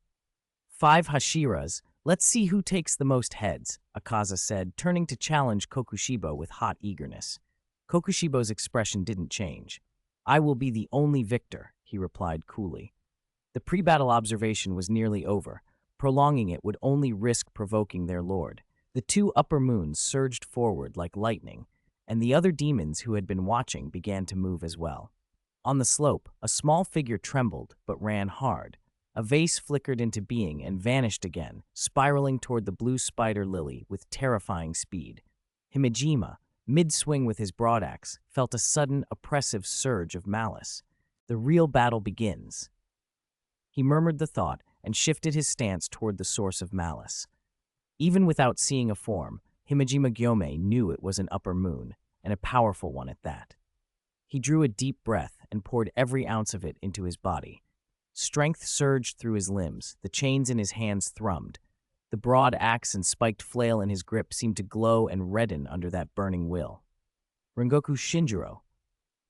5 Hashiras, let's see who takes the most heads, Akaza said, turning to challenge Kokushibo with hot eagerness. Kokushibo's expression didn't change. I will be the only victor, he replied coolly. The pre-battle observation was nearly over. Prolonging it would only risk provoking their lord. The 2 upper moons surged forward like lightning, and the other demons who had been watching began to move as well. On the slope, a small figure trembled but ran hard. A vase flickered into being and vanished again, spiraling toward the blue spider lily with terrifying speed. Himejima, mid-swing with his broadaxe, felt a sudden, oppressive surge of malice. The real battle begins. He murmured the thought and shifted his stance toward the source of malice. Even without seeing a form, Himejima Gyomei knew it was an upper moon, and a powerful one at that. He drew a deep breath and poured every ounce of it into his body. Strength surged through his limbs, the chains in his hands thrummed. The broad axe and spiked flail in his grip seemed to glow and redden under that burning will. Rengoku Shinjiro,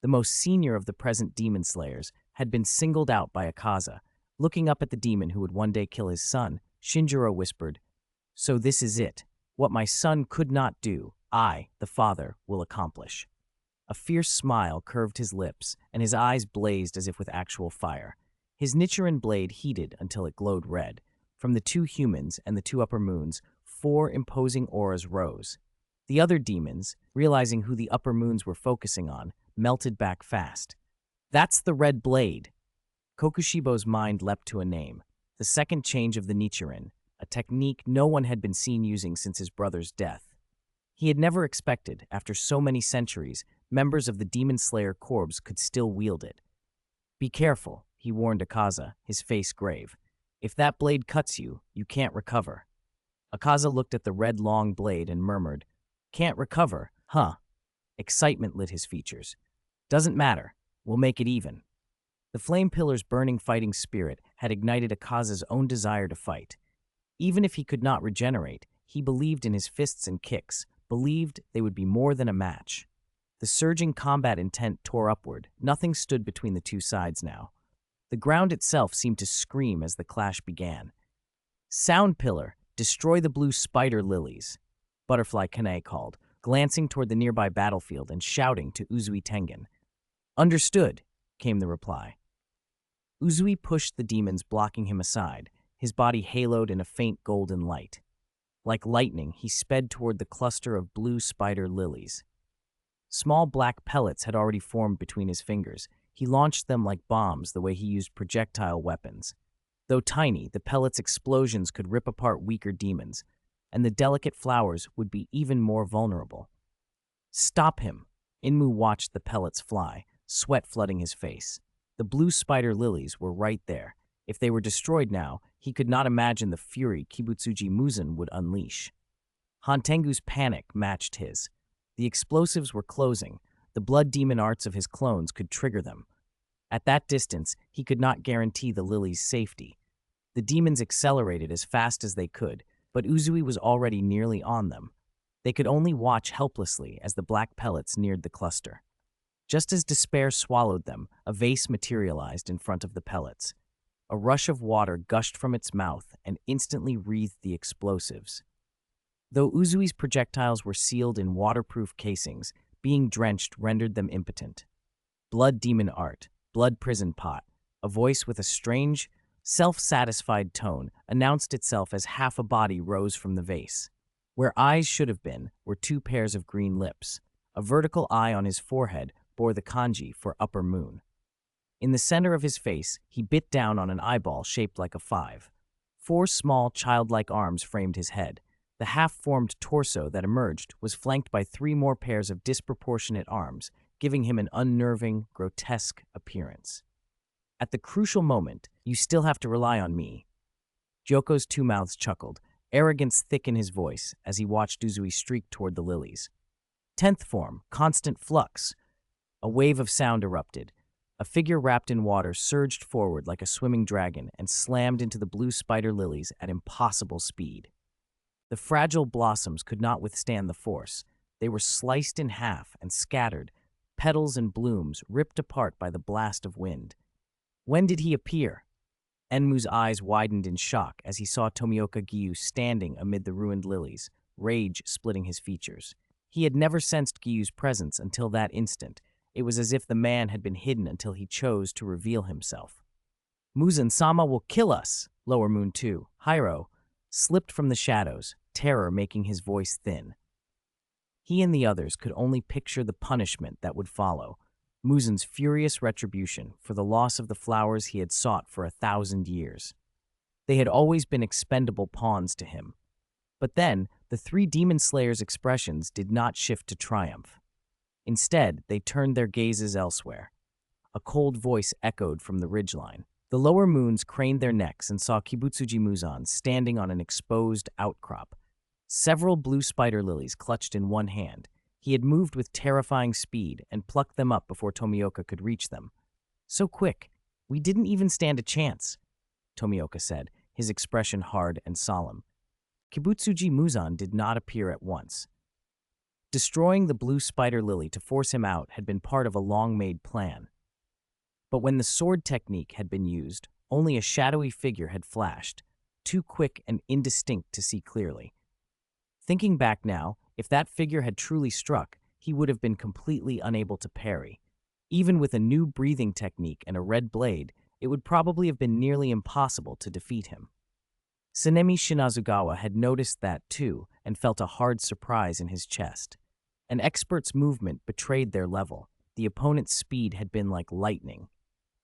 the most senior of the present demon slayers, had been singled out by Akaza. Looking up at the demon who would one day kill his son, Shinjiro whispered, "So this is it. What my son could not do, I, the father, will accomplish." A fierce smile curved his lips, and his eyes blazed as if with actual fire. His Nichiren blade heated until it glowed red. From the 2 humans and the 2 upper moons, 4 imposing auras rose. The other demons, realizing who the upper moons were focusing on, melted back fast. That's the red blade! Kokushibo's mind leapt to a name, the second change of the Nichiren, a technique no one had been seen using since his brother's death. He had never expected, after so many centuries, members of the Demon Slayer Corps could still wield it. "Be careful," he warned Akaza, his face grave. "If that blade cuts you, you can't recover." Akaza looked at the red long blade and murmured, "Can't recover, huh?" Excitement lit his features. "Doesn't matter. We'll make it even." The Flame Pillar's burning fighting spirit had ignited Akaza's own desire to fight. Even if he could not regenerate, he believed in his fists and kicks, believed they would be more than a match. The surging combat intent tore upward. Nothing stood between the two sides now. The ground itself seemed to scream as the clash began. "Sound Pillar, destroy the blue spider lilies," Butterfly Kane called, glancing toward the nearby battlefield and shouting to Uzui Tengen. "Understood," came the reply. Uzui pushed the demons, blocking him aside, his body haloed in a faint golden light. Like lightning, he sped toward the cluster of blue spider lilies. Small black pellets had already formed between his fingers. He launched them like bombs the way he used projectile weapons. Though tiny, the pellets' explosions could rip apart weaker demons, and the delicate flowers would be even more vulnerable. "Stop him!" Inmu watched the pellets fly, sweat flooding his face. The blue spider lilies were right there. If they were destroyed now, he could not imagine the fury Kibutsuji Muzan would unleash. Hantengu's panic matched his. The explosives were closing. The blood demon arts of his clones could trigger them. At that distance, he could not guarantee the lilies' safety. The demons accelerated as fast as they could, but Uzui was already nearly on them. They could only watch helplessly as the black pellets neared the cluster. Just as despair swallowed them, a vase materialized in front of the pellets. A rush of water gushed from its mouth and instantly wreathed the explosives. Though Uzui's projectiles were sealed in waterproof casings, being drenched rendered them impotent. "Blood demon art, blood prison pot," a voice with a strange, self-satisfied tone announced itself as half a body rose from the vase. Where eyes should have been were two pairs of green lips. A vertical eye on his forehead bore the kanji for upper moon. In the center of his face, he bit down on an eyeball shaped like a 5. 4 small, childlike arms framed his head. The half-formed torso that emerged was flanked by 3 more pairs of disproportionate arms, giving him an unnerving, grotesque appearance. "At the crucial moment, you still have to rely on me." Joko's 2 mouths chuckled, arrogance thick in his voice as he watched Uzui streak toward the lilies. "10th form, constant flux." A wave of sound erupted. A figure wrapped in water surged forward like a swimming dragon and slammed into the blue spider lilies at impossible speed. The fragile blossoms could not withstand the force. They were sliced in half and scattered, petals and blooms ripped apart by the blast of wind. When did he appear? Enmu's eyes widened in shock as he saw Tomioka Gyu standing amid the ruined lilies, rage splitting his features. He had never sensed Gyu's presence until that instant. It was as if the man had been hidden until he chose to reveal himself. "Muzan-sama will kill us!" Lower Moon 2, Hyro, slipped from the shadows, terror making his voice thin. He and the others could only picture the punishment that would follow, Muzan's furious retribution for the loss of the flowers he had sought for 1,000 years. They had always been expendable pawns to him. But then, the 3 demon slayers' expressions did not shift to triumph. Instead, they turned their gazes elsewhere. A cold voice echoed from the ridgeline. The lower moons craned their necks and saw Kibutsuji Muzan standing on an exposed outcrop. Several blue spider lilies clutched in one hand. He had moved with terrifying speed and plucked them up before Tomioka could reach them. "So quick, we didn't even stand a chance," Tomioka said, his expression hard and solemn. Kibutsuji Muzan did not appear at once. Destroying the blue spider lily to force him out had been part of a long-made plan. But when the sword technique had been used, only a shadowy figure had flashed, too quick and indistinct to see clearly. Thinking back now, if that figure had truly struck, he would have been completely unable to parry. Even with a new breathing technique and a red blade, it would probably have been nearly impossible to defeat him. Sanemi Shinazugawa had noticed that too and felt a hard surprise in his chest. An expert's movement betrayed their level. The opponent's speed had been like lightning.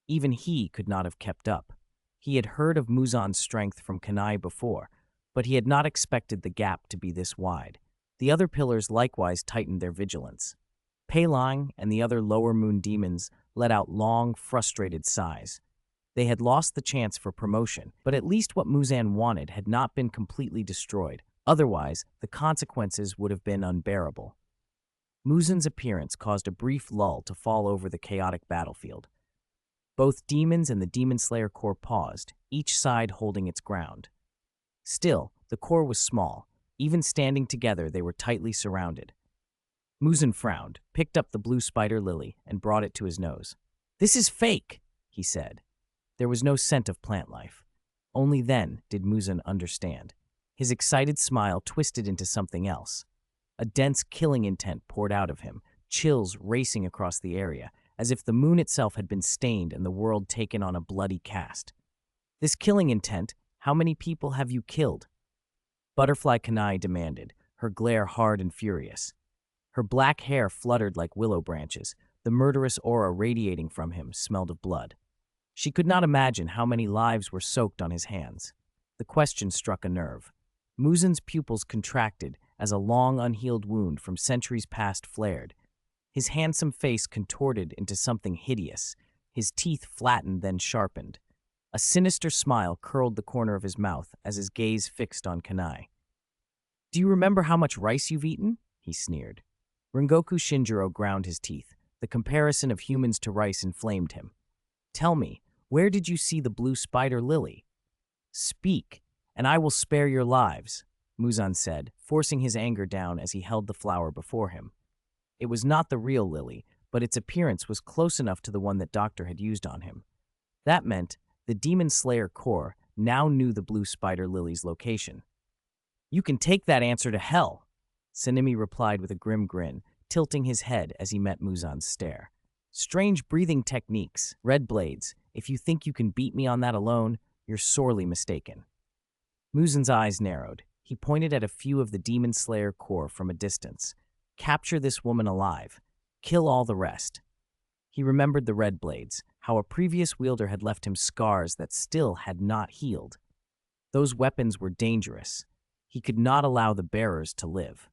Even he could not have kept up. He had heard of Muzan's strength from Kanai before, but he had not expected the gap to be this wide. The other pillars likewise tightened their vigilance. Pei and the other lower moon demons let out long, frustrated sighs. They had lost the chance for promotion, but at least what Muzan wanted had not been completely destroyed. Otherwise, the consequences would have been unbearable. Muzan's appearance caused a brief lull to fall over the chaotic battlefield. Both demons and the Demon Slayer Corps paused, each side holding its ground. Still, the Corps was small. Even standing together, they were tightly surrounded. Muzan frowned, picked up the blue spider lily, and brought it to his nose. "This is fake," he said. There was no scent of plant life. Only then did Muzan understand. His excited smile twisted into something else. A dense killing intent poured out of him, chills racing across the area, as if the moon itself had been stained and the world taken on a bloody cast. "This killing intent, how many people have you killed?" Butterfly Kanai demanded, her glare hard and furious. Her black hair fluttered like willow branches. The murderous aura radiating from him smelled of blood. She could not imagine how many lives were soaked on his hands. The question struck a nerve. Muzan's pupils contracted as a long, unhealed wound from centuries past flared. His handsome face contorted into something hideous, his teeth flattened then sharpened. A sinister smile curled the corner of his mouth as his gaze fixed on Kanai. "Do you remember how much rice you've eaten?" he sneered. Rengoku Shinjiro ground his teeth. The comparison of humans to rice inflamed him. "Tell me, where did you see the blue spider lily?" "Speak, and I will spare your lives," Muzan said, forcing his anger down as he held the flower before him. It was not the real lily, but its appearance was close enough to the one that Doctor had used on him. That meant the Demon Slayer Corps now knew the blue spider lily's location. "You can take that answer to hell," Sanemi replied with a grim grin, tilting his head as he met Muzan's stare. "Strange breathing techniques, red blades. If you think you can beat me on that alone, you're sorely mistaken." Muzan's eyes narrowed. He pointed at a few of the Demon Slayer Corps from a distance. "Capture this woman alive. Kill all the rest." He remembered the red blades, how a previous wielder had left him scars that still had not healed. Those weapons were dangerous. He could not allow the bearers to live.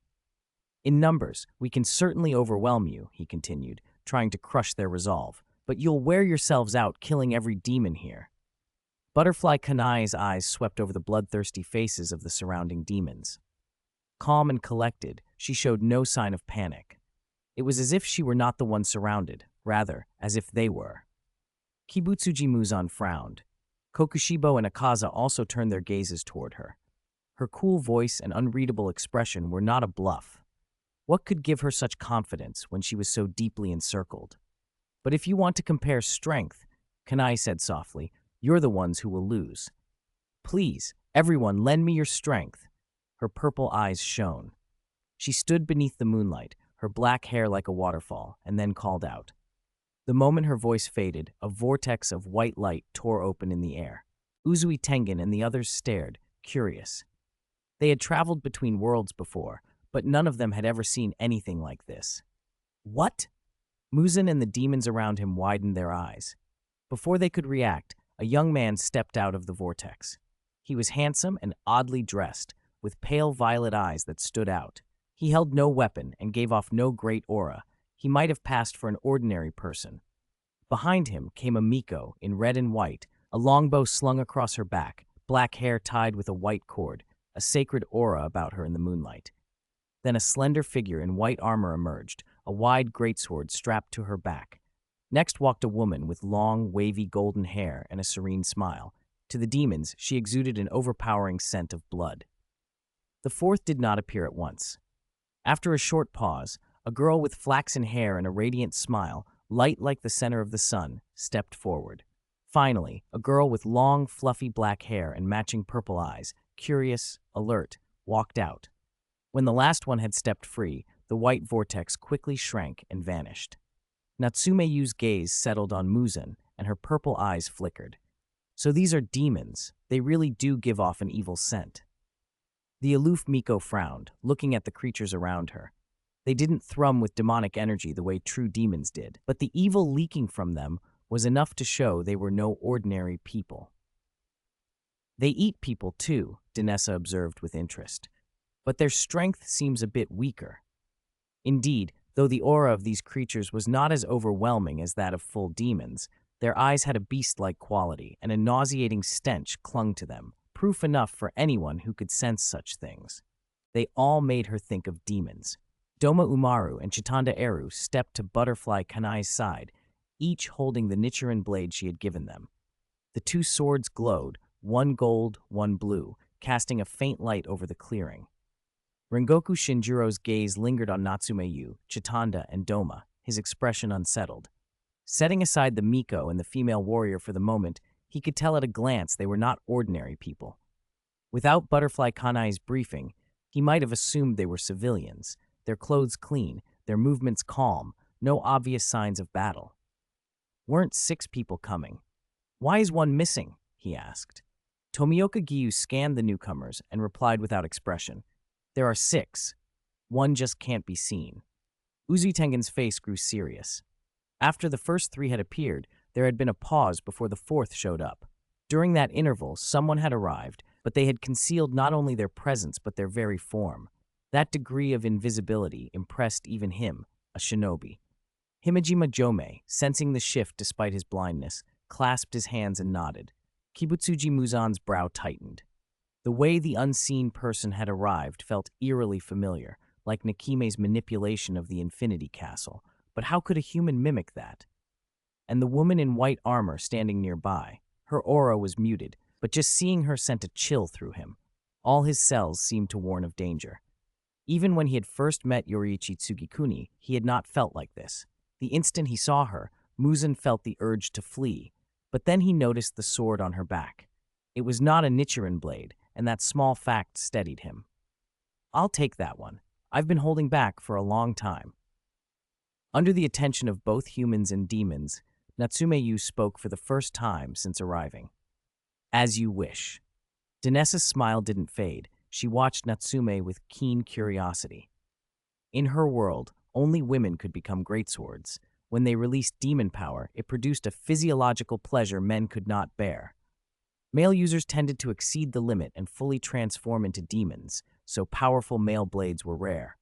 "In numbers, we can certainly overwhelm you," he continued, trying to crush their resolve, "but you'll wear yourselves out killing every demon here." Butterfly Kanai's eyes swept over the bloodthirsty faces of the surrounding demons. Calm and collected, she showed no sign of panic. It was as if she were not the one surrounded, rather, as if they were. Kibutsuji Muzan frowned. Kokushibo and Akaza also turned their gazes toward her. Her cool voice and unreadable expression were not a bluff. What could give her such confidence when she was so deeply encircled? "But if you want to compare strength," Kanai said softly, "you're the ones who will lose. Please, everyone, lend me your strength." Her purple eyes shone. She stood beneath the moonlight, her black hair like a waterfall, and then called out. The moment her voice faded, a vortex of white light tore open in the air. Uzui Tengen and the others stared, curious. They had traveled between worlds before, but none of them had ever seen anything like this. "What?" Muzan and the demons around him widened their eyes. Before they could react, a young man stepped out of the vortex. He was handsome and oddly dressed, with pale violet eyes that stood out. He held no weapon and gave off no great aura. He might have passed for an ordinary person. Behind him came a Miko in red and white, a longbow slung across her back, black hair tied with a white cord, a sacred aura about her in the moonlight. Then a slender figure in white armor emerged, a wide greatsword strapped to her back. Next walked a woman with long, wavy golden hair and a serene smile. To the demons, she exuded an overpowering scent of blood. The fourth did not appear at once. After a short pause, a girl with flaxen hair and a radiant smile, light like the center of the sun, stepped forward. Finally, a girl with long, fluffy black hair and matching purple eyes, curious, alert, walked out. When the last one had stepped free, the white vortex quickly shrank and vanished. Natsume Yuu's gaze settled on Muzan, and her purple eyes flickered. So these are demons. They really do give off an evil scent. The aloof Miko frowned, looking at the creatures around her. They didn't thrum with demonic energy the way true demons did, but the evil leaking from them was enough to show they were no ordinary people. "They eat people too," Dinessa observed with interest. but their strength seems a bit weaker. Indeed, though the aura of these creatures was not as overwhelming as that of full demons, their eyes had a beast-like quality, and a nauseating stench clung to them, proof enough for anyone who could sense such things. They all made her think of demons. Doma Umaru and Chitanda Eru stepped to Butterfly Kanai's side, each holding the Nichiren blade she had given them. The two swords glowed, one gold, one blue, casting a faint light over the clearing. Rengoku Shinjuro's gaze lingered on Natsume Yuu, Chitanda, and Doma, his expression unsettled. Setting aside the Miko and the female warrior for the moment, he could tell at a glance they were not ordinary people. Without Butterfly Kanai's briefing, he might have assumed they were civilians, their clothes clean, their movements calm, no obvious signs of battle. Weren't 6 people coming? Why is one missing? He asked. Tomioka Giyu scanned the newcomers and replied without expression. There are 6. One just can't be seen. Uzutengen's face grew serious. After the first 3 had appeared, there had been a pause before the 4th showed up. During that interval, someone had arrived, but they had concealed not only their presence but their very form. That degree of invisibility impressed even him, a shinobi. Himejima Jome, sensing the shift despite his blindness, clasped his hands and nodded. Kibutsuji Muzan's brow tightened. The way the unseen person had arrived felt eerily familiar, like Nakime's manipulation of the Infinity Castle. But how could a human mimic that? And the woman in white armor standing nearby. Her aura was muted, but just seeing her sent a chill through him. All his cells seemed to warn of danger. Even when he had first met Yoriichi Tsugikuni, he had not felt like this. The instant he saw her, Muzan felt the urge to flee, but then he noticed the sword on her back. It was not a Nichiren blade, and that small fact steadied him. I'll take that one. I've been holding back for a long time. Under the attention of both humans and demons, Natsume Yuu spoke for the first time since arriving. As you wish. Dinessa's smile didn't fade. She watched Natsume with keen curiosity. In her world, only women could become greatswords. When they released demon power, it produced a physiological pleasure men could not bear. Male users tended to exceed the limit and fully transform into demons, so powerful male blades were rare.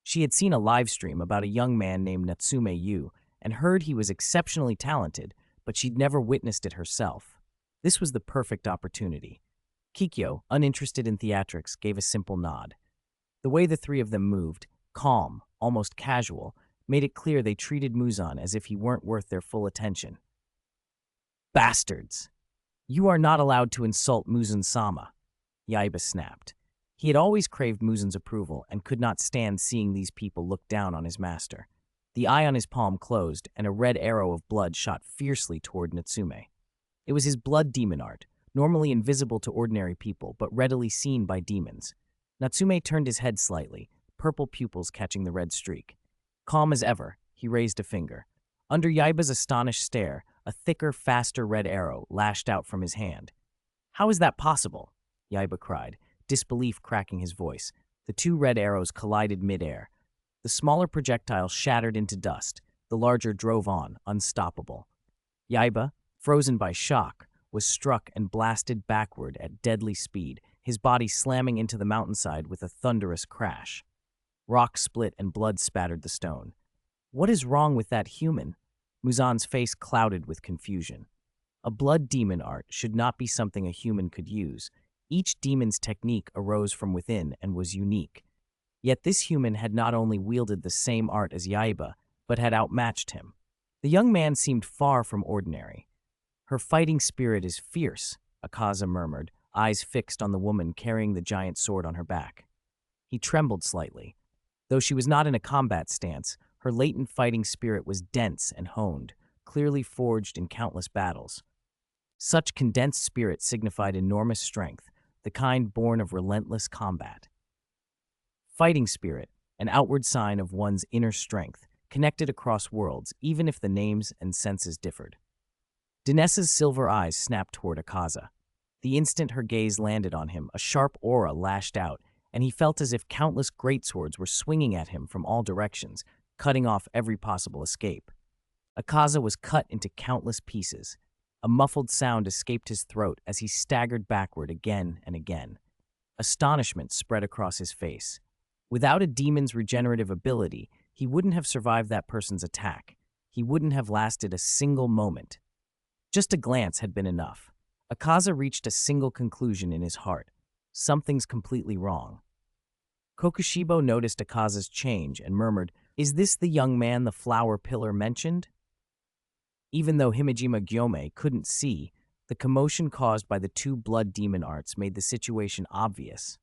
She had seen a live stream about a young man named Natsume Yuu and heard he was exceptionally talented, but she'd never witnessed it herself. This was the perfect opportunity. Kikyo, uninterested in theatrics, gave a simple nod. The way the 3 of them moved, calm, almost casual, made it clear they treated Muzan as if he weren't worth their full attention. Bastards! You are not allowed to insult Muzan-sama, Yaiba snapped. He had always craved Muzan's approval and could not stand seeing these people look down on his master. The eye on his palm closed, and a red arrow of blood shot fiercely toward Natsume. It was his blood demon art, normally invisible to ordinary people, but readily seen by demons. Natsume turned his head slightly, purple pupils catching the red streak. Calm as ever, he raised a finger. Under Yaiba's astonished stare, a thicker, faster red arrow lashed out from his hand. How is that possible? Yaiba cried, disbelief cracking his voice. The 2 red arrows collided midair. The smaller projectile shattered into dust. The larger drove on, unstoppable. Yaiba, frozen by shock, was struck and blasted backward at deadly speed, his body slamming into the mountainside with a thunderous crash. Rock split and blood spattered the stone. What is wrong with that human? Muzan's face clouded with confusion. A blood demon art should not be something a human could use. Each demon's technique arose from within and was unique. Yet this human had not only wielded the same art as Yaiba, but had outmatched him. The young man seemed far from ordinary. Her fighting spirit is fierce, Akaza murmured, eyes fixed on the woman carrying the giant sword on her back. He trembled slightly. Though she was not in a combat stance, her latent fighting spirit was dense and honed, clearly forged in countless battles. Such condensed spirit signified enormous strength, the kind born of relentless combat. Fighting spirit, an outward sign of one's inner strength, connected across worlds, even if the names and senses differed. Dinessa's silver eyes snapped toward Akaza. The instant her gaze landed on him, a sharp aura lashed out, and he felt as if countless greatswords were swinging at him from all directions, cutting off every possible escape. Akaza was cut into countless pieces. A muffled sound escaped his throat as he staggered backward again and again. Astonishment spread across his face. Without a demon's regenerative ability, he wouldn't have survived that person's attack. He wouldn't have lasted a single moment. Just a glance had been enough. Akaza reached a single conclusion in his heart. Something's completely wrong. Kokushibo noticed Akaza's change and murmured, "Is this the young man the flower pillar mentioned?" Even though Himejima Gyome couldn't see, the commotion caused by the two blood demon arts made the situation obvious.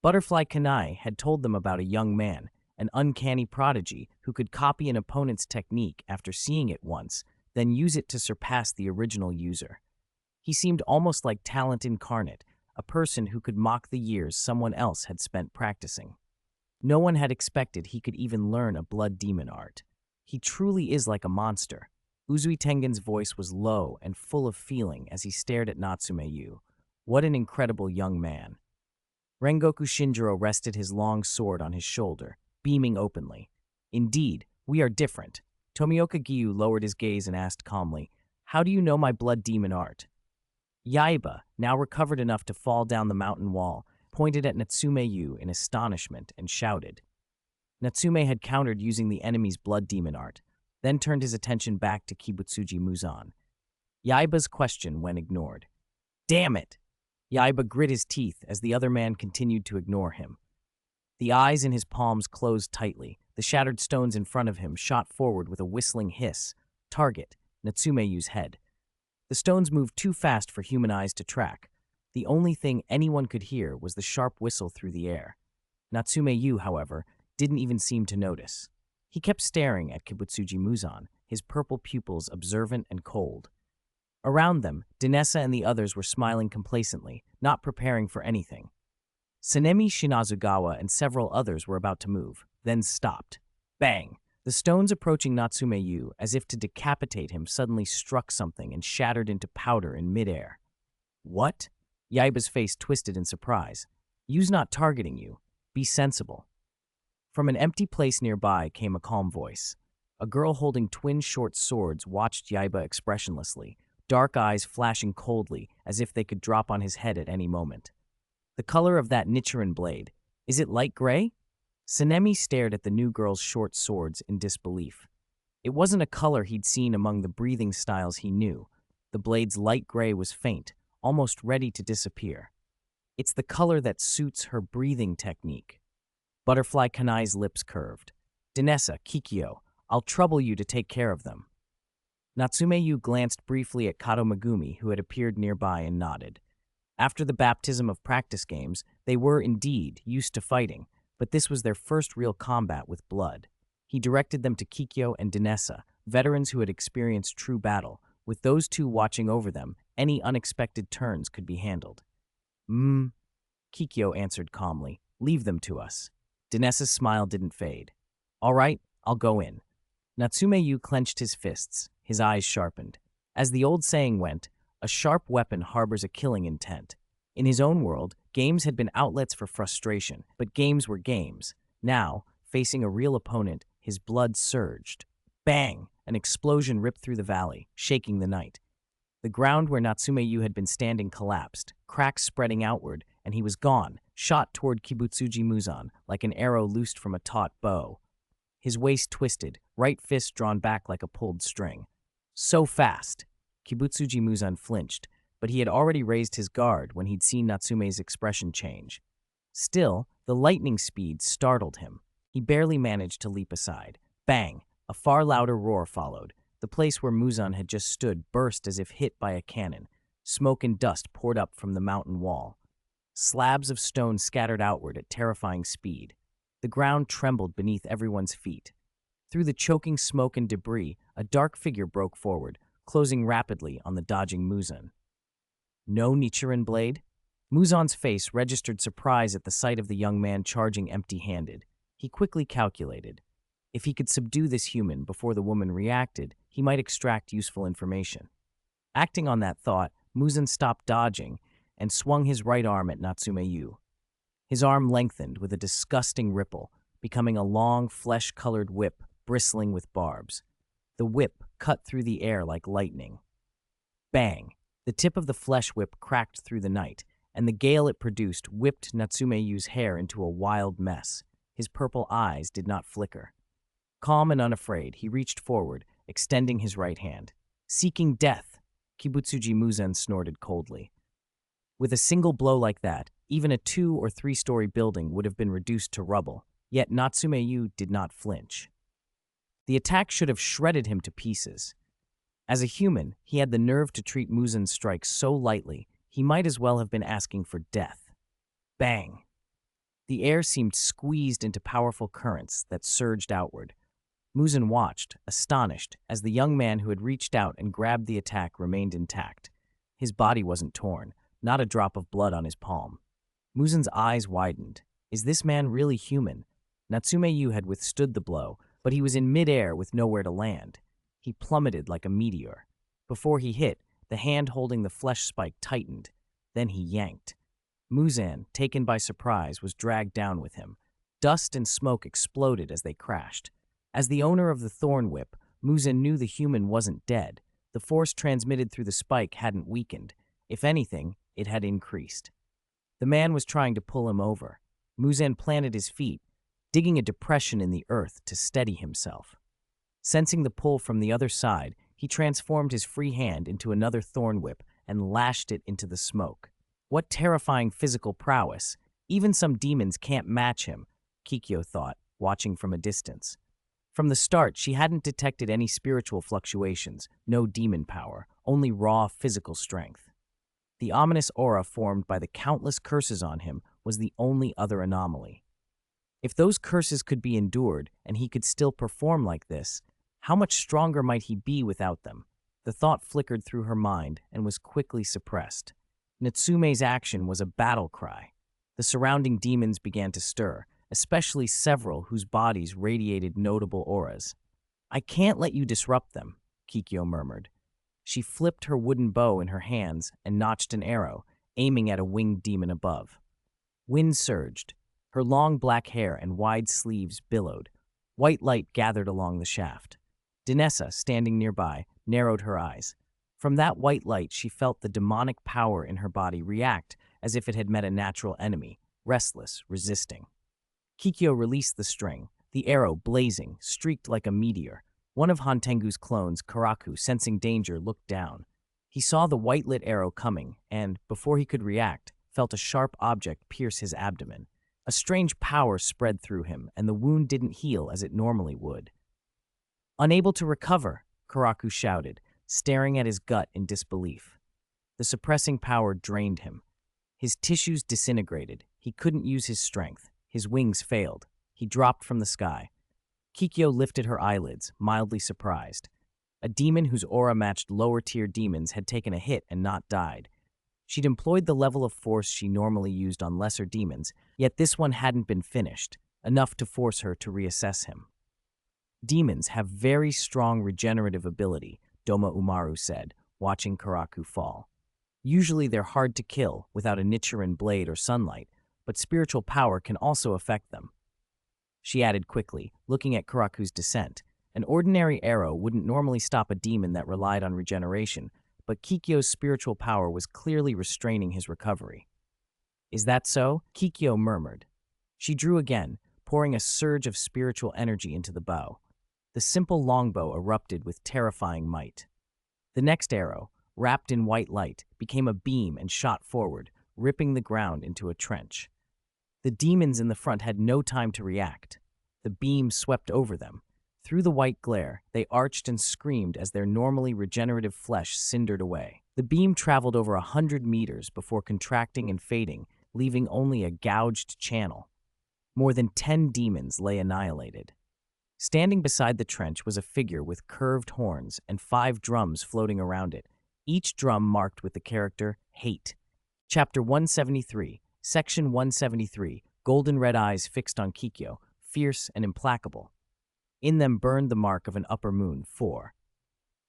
Butterfly Kanai had told them about a young man, an uncanny prodigy who could copy an opponent's technique after seeing it once, then use it to surpass the original user. He seemed almost like talent incarnate, a person who could mock the years someone else had spent practicing. No one had expected he could even learn a blood demon art. He truly is like a monster. Uzui Tengen's voice was low and full of feeling as he stared at Natsume Yuu. What an incredible young man. Rengoku Shinjiro rested his long sword on his shoulder, beaming openly. Indeed, we are different. Tomioka Giyu lowered his gaze and asked calmly, "How do you know my blood demon art?" Yaiba, now recovered enough to fall down the mountain wall, pointed at Natsume Yuu in astonishment and shouted. Natsume had countered using the enemy's blood demon art, then turned his attention back to Kibutsuji Muzan. Yaiba's question went ignored. Damn it! Yaiba grit his teeth as the other man continued to ignore him. The eyes in his palms closed tightly. The shattered stones in front of him shot forward with a whistling hiss. Target, Natsume Yuu's head. The stones moved too fast for human eyes to track. The only thing anyone could hear was the sharp whistle through the air. Natsume Yuu, however, didn't even seem to notice. He kept staring at Kibutsuji Muzan, his purple pupils observant and cold. Around them, Dinessa and the others were smiling complacently, not preparing for anything. Sanemi Shinazugawa and several others were about to move, then stopped. Bang! The stones approaching Natsume Yuu, as if to decapitate him, suddenly struck something and shattered into powder in midair. What? Yaiba's face twisted in surprise. Yuu's not targeting you. Be sensible. From an empty place nearby came a calm voice. A girl holding twin short swords watched Yaiba expressionlessly, dark eyes flashing coldly as if they could drop on his head at any moment. The color of that Nichiren blade, is it light gray? Sanemi stared at the new girl's short swords in disbelief. It wasn't a color he'd seen among the breathing styles he knew. The blade's light gray was faint, almost ready to disappear. It's the color that suits her breathing technique. Butterfly Kanai's lips curved. Dinessa, Kikyo, I'll trouble you to take care of them. Natsume Yuu glanced briefly at Kato Megumi, who had appeared nearby, and nodded. After the baptism of practice games, they were indeed used to fighting, but this was their first real combat with blood. He directed them to Kikyo and Dinessa, veterans who had experienced true battle. With those two watching over them, any unexpected turns could be handled. Kikyo answered calmly. Leave them to us. Dinessa's smile didn't fade. All right, I'll go in. Natsume Yuu clenched his fists, his eyes sharpened. As the old saying went, a sharp weapon harbors a killing intent. In his own world, games had been outlets for frustration, but games were games. Now, facing a real opponent, his blood surged. Bang! An explosion ripped through the valley, shaking the night. The ground where Natsume Yuu had been standing collapsed, cracks spreading outward, and he was gone, shot toward Kibutsuji Muzan like an arrow loosed from a taut bow. His waist twisted, right fist drawn back like a pulled string. So fast! Kibutsuji Muzan flinched, but he had already raised his guard when he'd seen Natsume's expression change. Still, the lightning speed startled him. He barely managed to leap aside. Bang! A far louder roar followed. The place where Muzan had just stood burst as if hit by a cannon. Smoke and dust poured up from the mountain wall. Slabs of stone scattered outward at terrifying speed. The ground trembled beneath everyone's feet. Through the choking smoke and debris, a dark figure broke forward, closing rapidly on the dodging Muzan. No Nichiren blade? Muzan's face registered surprise at the sight of the young man charging empty-handed. He quickly calculated. If he could subdue this human before the woman reacted, he might extract useful information. Acting on that thought, Muzan stopped dodging and swung his right arm at Natsume Yuu. His arm lengthened with a disgusting ripple, becoming a long, flesh-colored whip bristling with barbs. The whip cut through the air like lightning. Bang! The tip of the flesh whip cracked through the night, and the gale it produced whipped Natsume Yuu's hair into a wild mess. His purple eyes did not flicker. Calm and unafraid, he reached forward, extending his right hand. Seeking death, Kibutsuji Muzen snorted coldly. With a single blow like that, even a 2- or 3-story building would have been reduced to rubble, yet Natsume Yuu did not flinch. The attack should have shredded him to pieces. As a human, he had the nerve to treat Muzen's strike so lightly, he might as well have been asking for death. Bang! The air seemed squeezed into powerful currents that surged outward. Muzen watched, astonished, as the young man who had reached out and grabbed the attack remained intact. His body wasn't torn, not a drop of blood on his palm. Muzen's eyes widened. Is this man really human? Natsume Yuu had withstood the blow, but he was in mid-air with nowhere to land. He plummeted like a meteor. Before he hit, the hand holding the flesh spike tightened. Then he yanked. Muzen, taken by surprise, was dragged down with him. Dust and smoke exploded as they crashed. As the owner of the thorn whip, Muzen knew the human wasn't dead. The force transmitted through the spike hadn't weakened. If anything, it had increased. The man was trying to pull him over. Muzen planted his feet, digging a depression in the earth to steady himself. Sensing the pull from the other side, he transformed his free hand into another thorn whip and lashed it into the smoke. What terrifying physical prowess! Even some demons can't match him, Kikyo thought, watching from a distance. From the start, she hadn't detected any spiritual fluctuations, no demon power, only raw physical strength. The ominous aura formed by the countless curses on him was the only other anomaly. If those curses could be endured and he could still perform like this, how much stronger might he be without them? The thought flickered through her mind and was quickly suppressed. Natsume's action was a battle cry. The surrounding demons began to stir, especially several whose bodies radiated notable auras. I can't let you disrupt them, Kikyo murmured. She flipped her wooden bow in her hands and notched an arrow, aiming at a winged demon above. Wind surged. Her long black hair and wide sleeves billowed. White light gathered along the shaft. Dinessa, standing nearby, narrowed her eyes. From that white light, she felt the demonic power in her body react as if it had met a natural enemy, restless, resisting. Kikyo released the string. The arrow, blazing, streaked like a meteor. One of Hantengu's clones, Karaku, sensing danger, looked down. He saw the white-lit arrow coming and, before he could react, felt a sharp object pierce his abdomen. A strange power spread through him, and the wound didn't heal as it normally would. Unable to recover, Karaku shouted, staring at his gut in disbelief. The suppressing power drained him. His tissues disintegrated. He couldn't use his strength. His wings failed. He dropped from the sky. Kikyo lifted her eyelids, mildly surprised. A demon whose aura matched lower-tier demons had taken a hit and not died. She'd employed the level of force she normally used on lesser demons, yet this one hadn't been finished, enough to force her to reassess him. Demons have very strong regenerative ability, Doma Umaru said, watching Karaku fall. Usually they're hard to kill without a Nichiren blade or sunlight, but spiritual power can also affect them. She added quickly, looking at Karaku's descent. An ordinary arrow wouldn't normally stop a demon that relied on regeneration, but Kikyo's spiritual power was clearly restraining his recovery. Is that so? Kikyo murmured. She drew again, pouring a surge of spiritual energy into the bow. The simple longbow erupted with terrifying might. The next arrow, wrapped in white light, became a beam and shot forward, ripping the ground into a trench. The demons in the front had no time to react. The beam swept over them. Through the white glare, they arched and screamed as their normally regenerative flesh cindered away. The beam traveled over 100 meters before contracting and fading, leaving only a gouged channel. More than 10 demons lay annihilated. Standing beside the trench was a figure with curved horns and 5 drums floating around it, each drum marked with the character Hate. Chapter 173, Section 173, golden red eyes fixed on Kikyo, fierce and implacable. In them burned the mark of an upper moon, 4.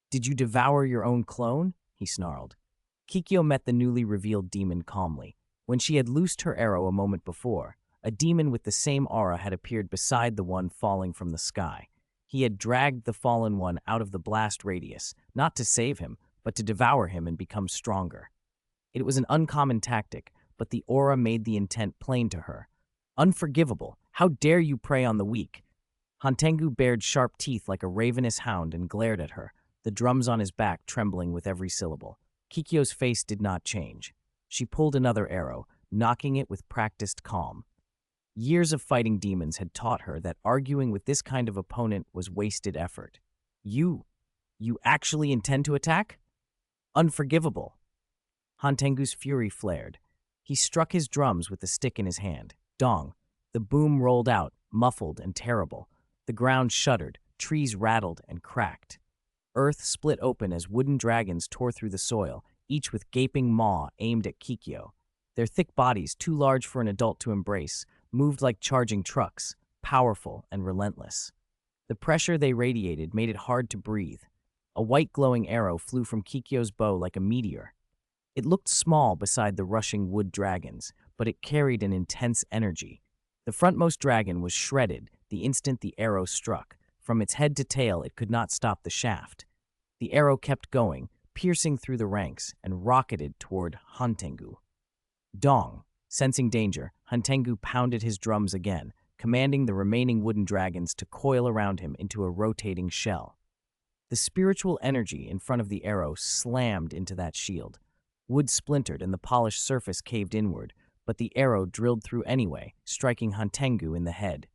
Did you devour your own clone? He snarled. Kikyo met the newly revealed demon calmly. When she had loosed her arrow a moment before, a demon with the same aura had appeared beside the one falling from the sky. He had dragged the fallen one out of the blast radius, not to save him, but to devour him and become stronger. It was an uncommon tactic, but the aura made the intent plain to her. Unforgivable. How dare you prey on the weak? Hantengu bared sharp teeth like a ravenous hound and glared at her, the drums on his back trembling with every syllable. Kikyo's face did not change. She pulled another arrow, knocking it with practiced calm. Years of fighting demons had taught her that arguing with this kind of opponent was wasted effort. You actually intend to attack? Unforgivable. Hantengu's fury flared. He struck his drums with the stick in his hand. Dong. The boom rolled out, muffled and terrible. The ground shuddered, trees rattled and cracked. Earth split open as wooden dragons tore through the soil, each with gaping maw aimed at Kikyo. Their thick bodies, too large for an adult to embrace, moved like charging trucks, powerful and relentless. The pressure they radiated made it hard to breathe. A white glowing arrow flew from Kikyo's bow like a meteor. It looked small beside the rushing wood dragons, but it carried an intense energy. The frontmost dragon was shredded the instant the arrow struck. From its head to tail, it could not stop the shaft. The arrow kept going, piercing through the ranks, and rocketed toward Hantengu. Dong. Sensing danger, Hantengu pounded his drums again, commanding the remaining wooden dragons to coil around him into a rotating shell. The spiritual energy in front of the arrow slammed into that shield. Wood splintered and the polished surface caved inward, but the arrow drilled through anyway, striking Hantengu in the head.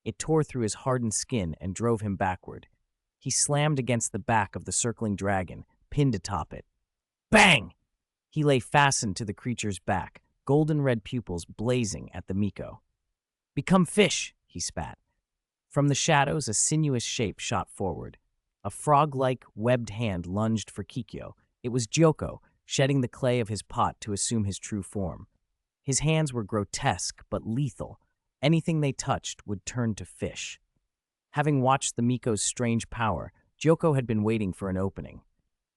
It tore through his hardened skin and drove him backward. He slammed against the back of the circling dragon, pinned atop it. Bang! He lay fastened to the creature's back, golden red pupils blazing at the Miko. Become fish, he spat. From the shadows, a sinuous shape shot forward. A frog-like, webbed hand lunged for Kikyo. It was Gyoko, shedding the clay of his pot to assume his true form. His hands were grotesque but lethal. Anything they touched would turn to fish. Having watched the Miko's strange power, Gyoko had been waiting for an opening.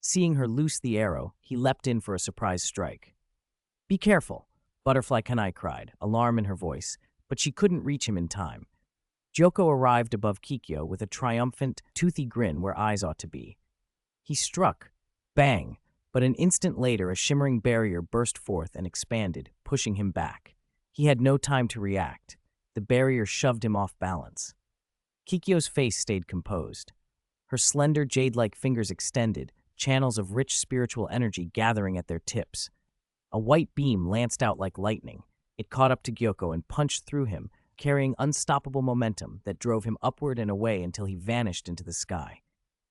Seeing her loose the arrow, he leapt in for a surprise strike. Be careful, Butterfly Kanai cried, alarm in her voice, but she couldn't reach him in time. Gyoko arrived above Kikyo with a triumphant, toothy grin where eyes ought to be. He struck. Bang! But an instant later, a shimmering barrier burst forth and expanded, pushing him back. He had no time to react. The barrier shoved him off balance. Kikyo's face stayed composed. Her slender, jade-like fingers extended, channels of rich spiritual energy gathering at their tips. A white beam lanced out like lightning. It caught up to Gyoko and punched through him, carrying unstoppable momentum that drove him upward and away until he vanished into the sky.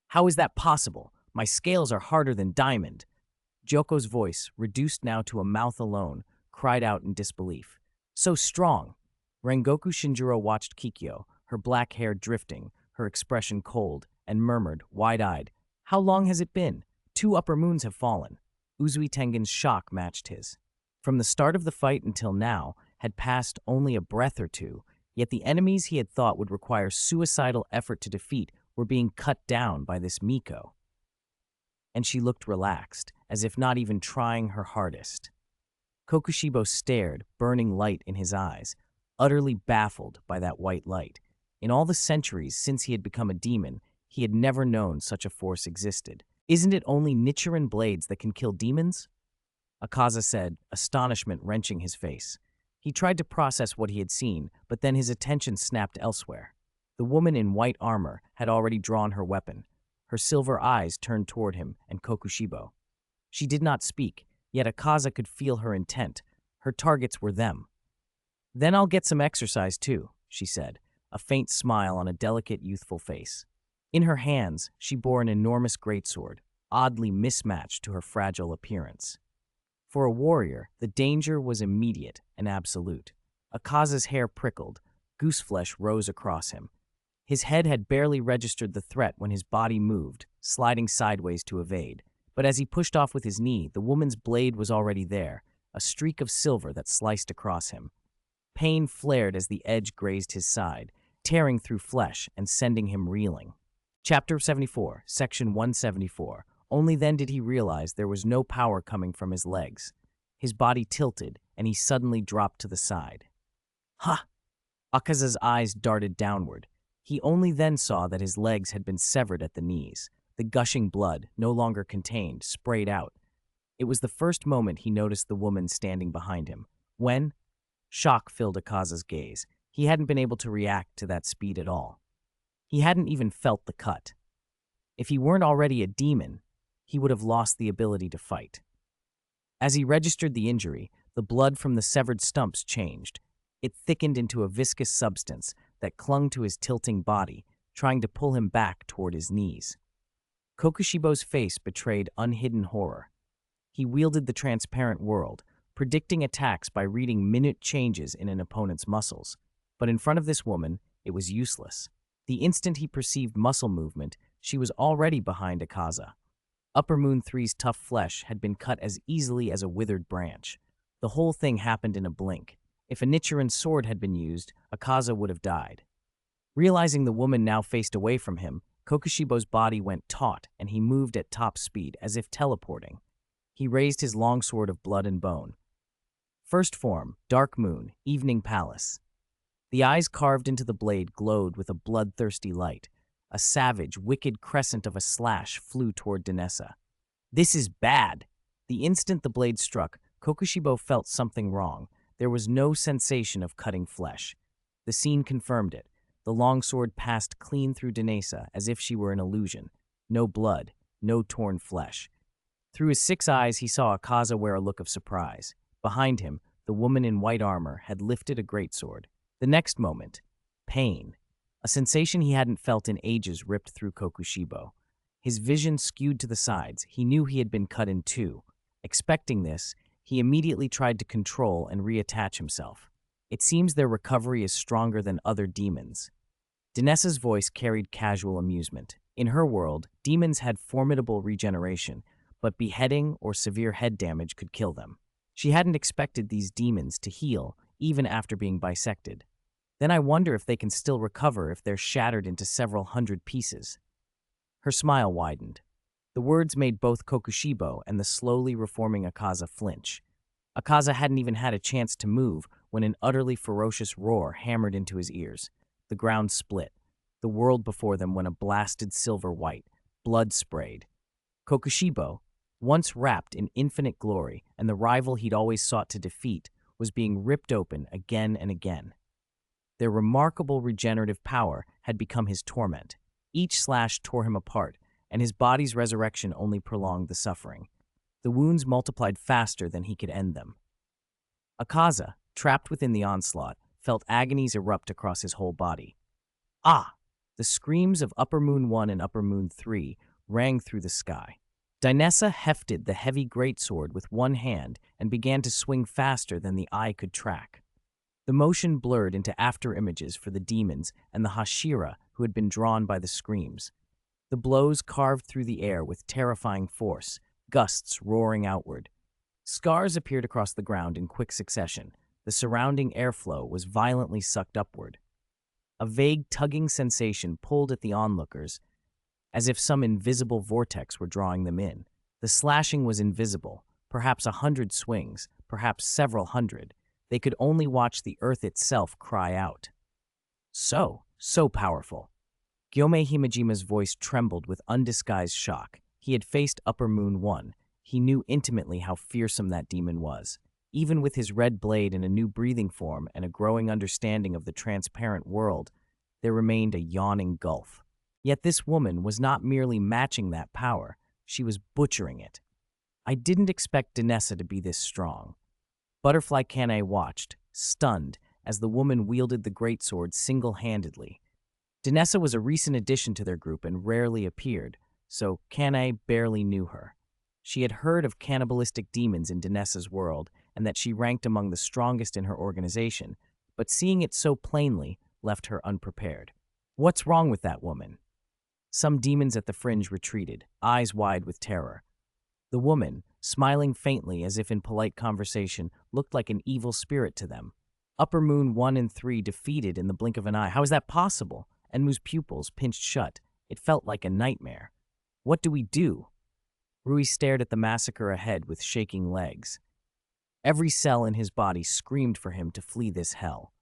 How is that possible? My scales are harder than diamond. Gyoko's voice, reduced now to a mouth alone, cried out in disbelief. So strong! Rengoku Shinjiro watched Kikyo, her black hair drifting, her expression cold, and murmured, wide-eyed, How long has it been? 2 upper moons have fallen. Uzui Tengen's shock matched his. From the start of the fight until now had passed only a breath or two, yet the enemies he had thought would require suicidal effort to defeat were being cut down by this Miko. And she looked relaxed, as if not even trying her hardest. Kokushibo stared, burning light in his eyes, utterly baffled by that white light. In all the centuries since he had become a demon, he had never known such a force existed. Isn't it only Nichiren blades that can kill demons? Akaza said, astonishment wrenching his face. He tried to process what he had seen, but then his attention snapped elsewhere. The woman in white armor had already drawn her weapon. Her silver eyes turned toward him and Kokushibo. She did not speak, yet Akaza could feel her intent. Her targets were them. Then I'll get some exercise too, she said, a faint smile on a delicate, youthful face. In her hands, she bore an enormous greatsword, oddly mismatched to her fragile appearance. For a warrior, the danger was immediate and absolute. Akaza's hair prickled, gooseflesh rose across him. His head had barely registered the threat when his body moved, sliding sideways to evade. But as he pushed off with his knee, the woman's blade was already there, a streak of silver that sliced across him. Pain flared as the edge grazed his side, tearing through flesh and sending him reeling. Chapter 74, Section 174. Only then did he realize there was no power coming from his legs. His body tilted, and he suddenly dropped to the side. Ha! Akaza's eyes darted downward. He only then saw that his legs had been severed at the knees. The gushing blood, no longer contained, sprayed out. It was the first moment he noticed the woman standing behind him. When? Shock filled Akaza's gaze. He hadn't been able to react to that speed at all. He hadn't even felt the cut. If he weren't already a demon, he would have lost the ability to fight. As he registered the injury, the blood from the severed stumps changed. It thickened into a viscous substance that clung to his tilting body, trying to pull him back toward his knees. Kokushibo's face betrayed unhidden horror. He wielded the transparent world, predicting attacks by reading minute changes in an opponent's muscles. But in front of this woman, it was useless. The instant he perceived muscle movement, she was already behind Akaza. Upper Moon 3's tough flesh had been cut as easily as a withered branch. The whole thing happened in a blink. If a Nichiren's sword had been used, Akaza would have died. Realizing the woman now faced away from him, Kokushibo's body went taut and he moved at top speed, as if teleporting. He raised his longsword of blood and bone. First form, Dark Moon, Evening Palace. The eyes carved into the blade glowed with a bloodthirsty light. A savage, wicked crescent of a slash flew toward Dinessa. This is bad! The instant the blade struck, Kokushibo felt something wrong. There was no sensation of cutting flesh. The scene confirmed it. The longsword passed clean through Dinessa as if she were an illusion. No blood, no torn flesh. Through his 6 eyes, he saw Akaza wear a look of surprise. Behind him, the woman in white armor had lifted a greatsword. The next moment, pain. A sensation he hadn't felt in ages ripped through Kokushibo. His vision skewed to the sides. He knew he had been cut in 2. Expecting this, he immediately tried to control and reattach himself. It seems their recovery is stronger than other demons. Dinessa's voice carried casual amusement. In her world, demons had formidable regeneration, but beheading or severe head damage could kill them. She hadn't expected these demons to heal, even after being bisected. Then I wonder if they can still recover if they're shattered into several hundred pieces. Her smile widened. The words made both Kokushibo and the slowly reforming Akaza flinch. Akaza hadn't even had a chance to move when an utterly ferocious roar hammered into his ears. The ground split. The world before them went a blasted silver white. Blood sprayed. Kokushibo, once wrapped in infinite glory and the rival he'd always sought to defeat, was being ripped open again and again. Their remarkable regenerative power had become his torment. Each slash tore him apart, and his body's resurrection only prolonged the suffering. The wounds multiplied faster than he could end them. Akaza, trapped within the onslaught, felt agonies erupt across his whole body. Ah! The screams of Upper Moon 1 and Upper Moon 3 rang through the sky. Dinessa hefted the heavy greatsword with one hand and began to swing faster than the eye could track. The motion blurred into afterimages for the demons and the Hashira who had been drawn by the screams. The blows carved through the air with terrifying force, gusts roaring outward. Scars appeared across the ground in quick succession. The surrounding airflow was violently sucked upward. A vague tugging sensation pulled at the onlookers, as if some invisible vortex were drawing them in. The slashing was invisible, perhaps 100 swings, perhaps several hundred. They could only watch the earth itself cry out. So powerful. Gyomei Himajima's voice trembled with undisguised shock. He had faced Upper Moon 1. He knew intimately how fearsome that demon was. Even with his red blade and a new breathing form and a growing understanding of the transparent world, there remained a yawning gulf. Yet this woman was not merely matching that power, she was butchering it. I didn't expect Dinessa to be this strong. Butterfly Kanae watched, stunned, as the woman wielded the greatsword single-handedly. Dinessa was a recent addition to their group and rarely appeared, so Kanae barely knew her. She had heard of cannibalistic demons in Dinessa's world and that she ranked among the strongest in her organization, but seeing it so plainly left her unprepared. What's wrong with that woman? Some demons at the fringe retreated, eyes wide with terror. The woman, smiling faintly as if in polite conversation, looked like an evil spirit to them. Upper Moon 1 and 3 defeated in the blink of an eye. How is that possible? Enmu's pupils pinched shut. It felt like a nightmare. What do we do? Rui stared at the massacre ahead with shaking legs. Every cell in his body screamed for him to flee this hell.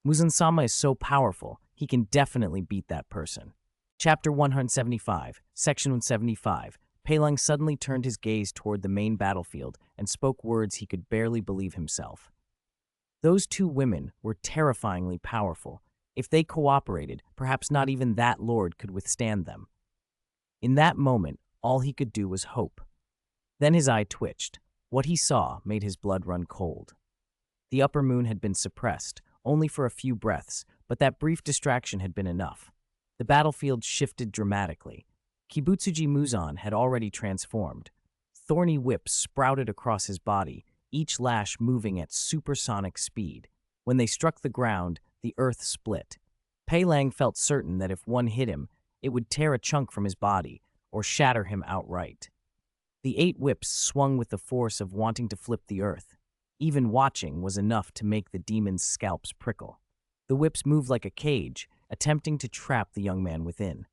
Muzan-sama is so powerful, he can definitely beat that person. Chapter 175, Section 175. Peilang suddenly turned his gaze toward the main battlefield and spoke words he could barely believe himself. Those two women were terrifyingly powerful. If they cooperated, perhaps not even that lord could withstand them. In that moment, all he could do was hope. Then his eye twitched. What he saw made his blood run cold. The upper moon had been suppressed, only for a few breaths, but that brief distraction had been enough. The battlefield shifted dramatically. Kibutsuji Muzan had already transformed. Thorny whips sprouted across his body, each lash moving at supersonic speed. When they struck the ground, the earth split. Pei Lang felt certain that if one hit him, it would tear a chunk from his body or shatter him outright. The 8 whips swung with the force of wanting to flip the earth. Even watching was enough to make the demon's scalps prickle. The whips moved like a cage, attempting to trap the young man within.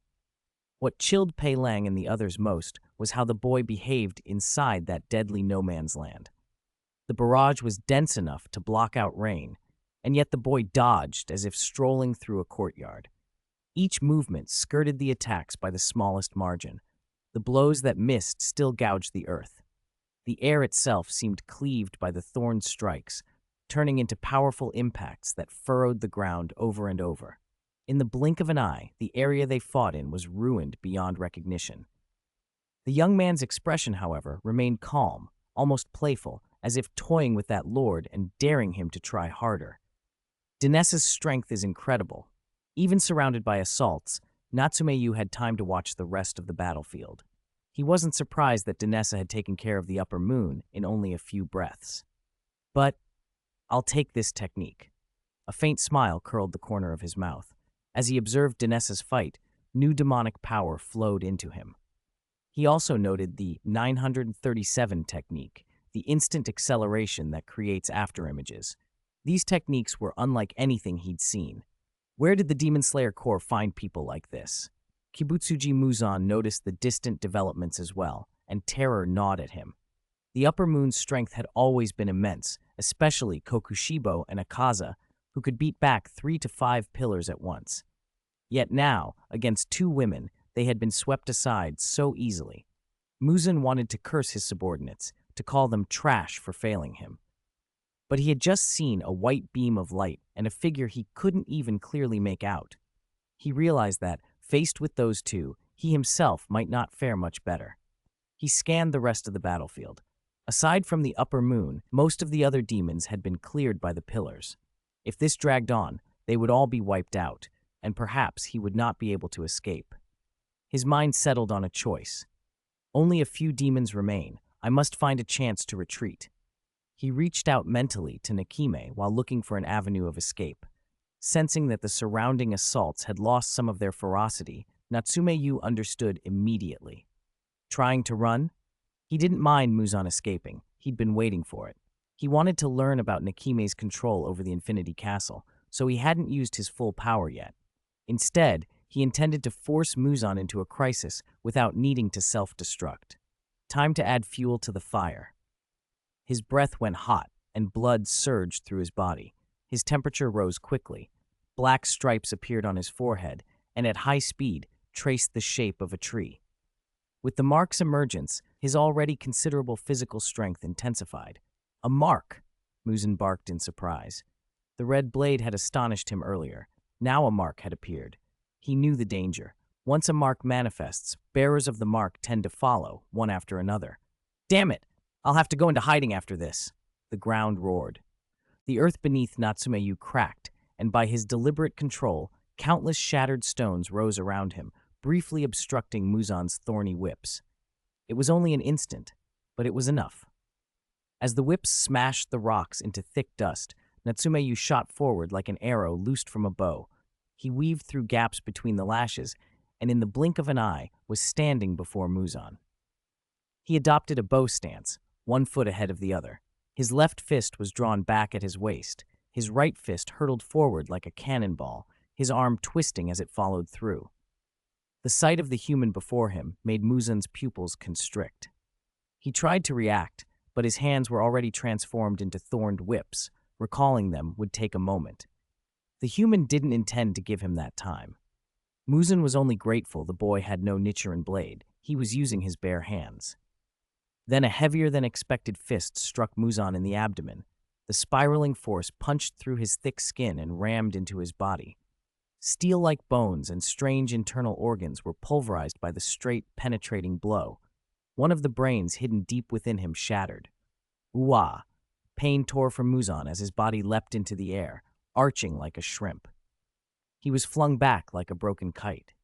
What chilled Pei Lang and the others most was how the boy behaved inside that deadly no-man's land. The barrage was dense enough to block out rain, and yet the boy dodged as if strolling through a courtyard. Each movement skirted the attacks by the smallest margin. The blows that missed still gouged the earth. The air itself seemed cleaved by the thorn strikes, turning into powerful impacts that furrowed the ground over and over. In the blink of an eye, the area they fought in was ruined beyond recognition. The young man's expression, however, remained calm, almost playful, as if toying with that lord and daring him to try harder. Dinesa's strength is incredible. Even surrounded by assaults, Natsume Yuu had time to watch the rest of the battlefield. He wasn't surprised that Dinesa had taken care of the upper moon in only a few breaths. But I'll take this technique. A faint smile curled the corner of his mouth. As he observed Dinesa's fight, new demonic power flowed into him. He also noted the 937 technique, the instant acceleration that creates afterimages. These techniques were unlike anything he'd seen. Where did the Demon Slayer Corps find people like this? Kibutsuji Muzan noticed the distant developments as well, and terror gnawed at him. The upper moon's strength had always been immense, especially Kokushibo and Akaza, who could beat back 3 to 5 pillars at once. Yet now, against 2 women, they had been swept aside so easily. Muzan wanted to curse his subordinates, to call them trash for failing him. But he had just seen a white beam of light and a figure he couldn't even clearly make out. He realized that, faced with those two, he himself might not fare much better. He scanned the rest of the battlefield. Aside from the upper moon, most of the other demons had been cleared by the pillars. If this dragged on, they would all be wiped out, and perhaps he would not be able to escape. His mind settled on a choice. Only a few demons remain. I must find a chance to retreat. He reached out mentally to Nakime while looking for an avenue of escape. Sensing that the surrounding assaults had lost some of their ferocity, Natsume Yuu understood immediately. Trying to run? He didn't mind Muzan escaping. He'd been waiting for it. He wanted to learn about Nakime's control over the Infinity Castle, so he hadn't used his full power yet. Instead, he intended to force Muzan into a crisis without needing to self-destruct. Time to add fuel to the fire. His breath went hot, and blood surged through his body. His temperature rose quickly. Black stripes appeared on his forehead, and at high speed, traced the shape of a tree. With the mark's emergence, his already considerable physical strength intensified. A mark! Muzan barked in surprise. The red blade had astonished him earlier. Now a mark had appeared. He knew the danger. Once a mark manifests, bearers of the mark tend to follow, one after another. Damn it! I'll have to go into hiding after this. The ground roared. The earth beneath Natsume Yuu cracked, and by his deliberate control, countless shattered stones rose around him, briefly obstructing Muzan's thorny whips. It was only an instant, but it was enough. As the whips smashed the rocks into thick dust, Natsume Yuu shot forward like an arrow loosed from a bow. He weaved through gaps between the lashes, and in the blink of an eye was standing before Muzan. He adopted a bow stance, 1 foot ahead of the other. His left fist was drawn back at his waist. His right fist hurtled forward like a cannonball, his arm twisting as it followed through. The sight of the human before him made Muzan's pupils constrict. He tried to react, but his hands were already transformed into thorned whips. Recalling them would take a moment. The human didn't intend to give him that time. Muzan was only grateful the boy had no Nichiren blade. He was using his bare hands. Then a heavier-than-expected fist struck Muzan in the abdomen. The spiraling force punched through his thick skin and rammed into his body. Steel-like bones and strange internal organs were pulverized by the straight, penetrating blow. One of the brains hidden deep within him shattered. Ooh-ah! Pain tore from Muzan as his body leapt into the air, arching like a shrimp. He was flung back like a broken kite.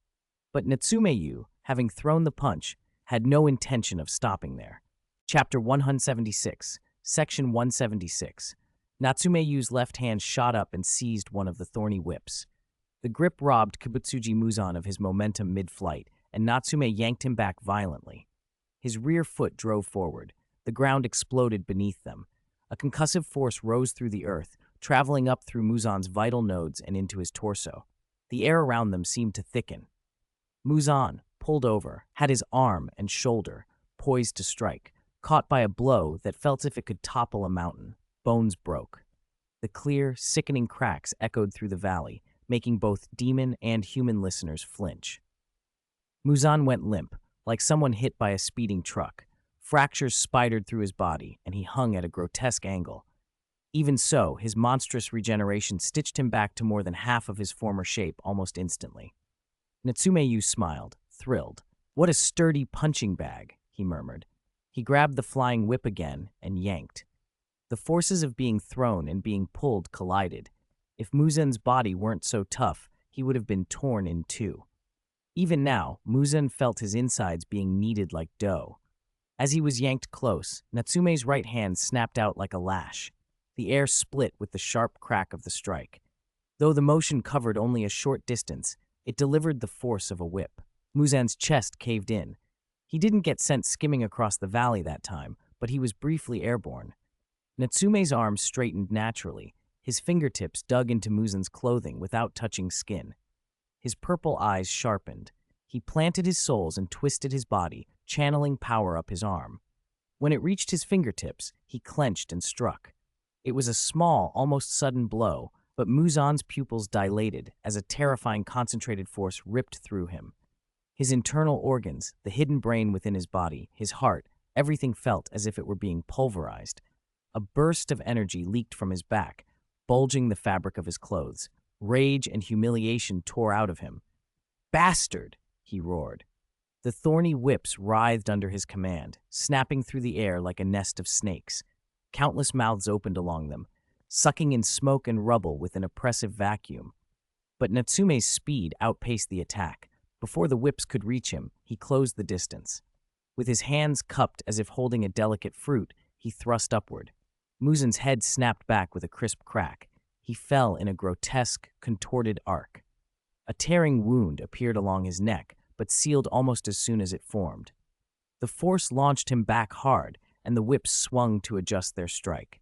But Natsume Yuu, having thrown the punch, had no intention of stopping there. Chapter 176, Section 176. Natsume Yuu's left hand shot up and seized one of the thorny whips. The grip robbed Kibutsuji Muzan of his momentum mid-flight, and Natsume yanked him back violently. His rear foot drove forward. The ground exploded beneath them. A concussive force rose through the earth, traveling up through Muzan's vital nodes and into his torso. The air around them seemed to thicken. Muzan, pulled over, had his arm and shoulder poised to strike, caught by a blow that felt as if it could topple a mountain. Bones broke. The clear, sickening cracks echoed through the valley, making both demon and human listeners flinch. Muzan went limp, like someone hit by a speeding truck. Fractures spidered through his body, and he hung at a grotesque angle. Even so, his monstrous regeneration stitched him back to more than half of his former shape almost instantly. Natsume Yuu smiled, thrilled. "What a sturdy punching bag," he murmured. He grabbed the flying whip again and yanked. The forces of being thrown and being pulled collided. If Muzan's body weren't so tough, he would have been torn in two. Even now, Muzan felt his insides being kneaded like dough. As he was yanked close, Natsume's right hand snapped out like a lash. The air split with the sharp crack of the strike. Though the motion covered only a short distance, it delivered the force of a whip. Muzan's chest caved in. He didn't get sent skimming across the valley that time, but he was briefly airborne. Natsume's arms straightened naturally. His fingertips dug into Muzan's clothing without touching skin. His purple eyes sharpened. He planted his soles and twisted his body, channeling power up his arm. When it reached his fingertips, he clenched and struck. It was a small, almost sudden blow, but Muzan's pupils dilated as a terrifying concentrated force ripped through him. His internal organs, the hidden brain within his body, his heart, everything felt as if it were being pulverized. A burst of energy leaked from his back, bulging the fabric of his clothes. Rage and humiliation tore out of him. "Bastard!" he roared. The thorny whips writhed under his command, snapping through the air like a nest of snakes. Countless mouths opened along them, sucking in smoke and rubble with an oppressive vacuum. But Natsume's speed outpaced the attack. Before the whips could reach him, he closed the distance. With his hands cupped as if holding a delicate fruit, he thrust upward. Muzan's head snapped back with a crisp crack. He fell in a grotesque, contorted arc. A tearing wound appeared along his neck, but sealed almost as soon as it formed. The force launched him back hard, and the whips swung to adjust their strike.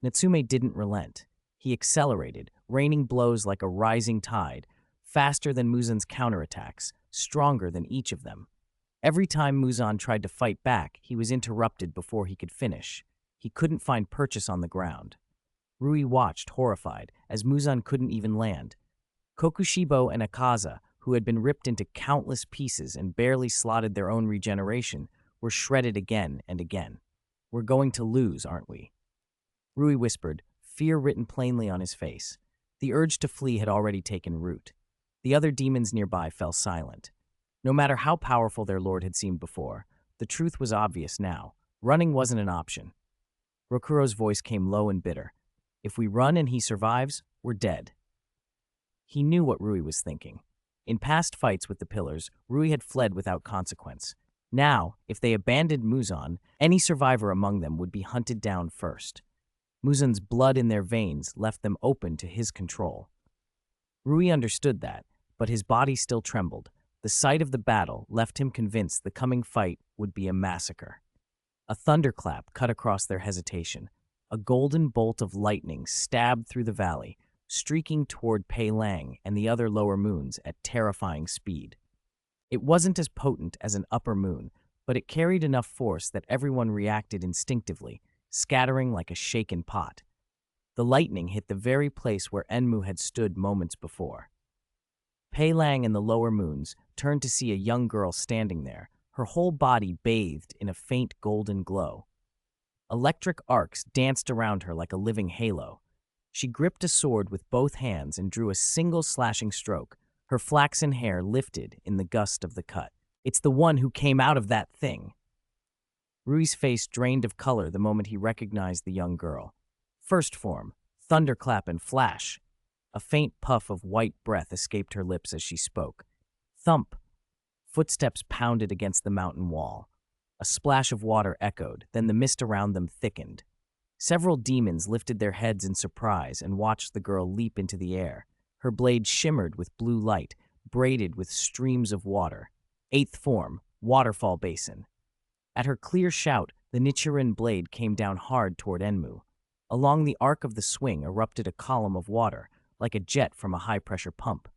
Natsume didn't relent. He accelerated, raining blows like a rising tide, faster than Muzan's counterattacks, stronger than each of them. Every time Muzan tried to fight back, he was interrupted before he could finish. He couldn't find purchase on the ground. Rui watched, horrified, as Muzan couldn't even land. Kokushibo and Akaza, who had been ripped into countless pieces and barely slotted their own regeneration, were shredded again and again. "We're going to lose, aren't we?" Rui whispered, fear written plainly on his face. The urge to flee had already taken root. The other demons nearby fell silent. No matter how powerful their lord had seemed before, the truth was obvious now. Running wasn't an option. Rokuro's voice came low and bitter. "If we run and he survives, we're dead." He knew what Rui was thinking. In past fights with the pillars, Rui had fled without consequence. Now, if they abandoned Muzan, any survivor among them would be hunted down first. Muzan's blood in their veins left them open to his control. Rui understood that, but his body still trembled. The sight of the battle left him convinced the coming fight would be a massacre. A thunderclap cut across their hesitation. A golden bolt of lightning stabbed through the valley, streaking toward Pei Lang and the other lower moons at terrifying speed. It wasn't as potent as an upper moon, but it carried enough force that everyone reacted instinctively, scattering like a shaken pot. The lightning hit the very place where Enmu had stood moments before. Pei Lang and the lower moons turned to see a young girl standing there, her whole body bathed in a faint golden glow. Electric arcs danced around her like a living halo. She gripped a sword with both hands and drew a single slashing stroke. Her flaxen hair lifted in the gust of the cut. "It's the one who came out of that thing." Rui's face drained of color the moment he recognized the young girl. First form, thunderclap and flash. A faint puff of white breath escaped her lips as she spoke. Thump. Footsteps pounded against the mountain wall. A splash of water echoed, then the mist around them thickened. Several demons lifted their heads in surprise and watched the girl leap into the air. Her blade shimmered with blue light, braided with streams of water. Eighth form, waterfall basin. At her clear shout, the Nichiren blade came down hard toward Enmu. Along the arc of the swing erupted a column of water, like a jet from a high-pressure pump.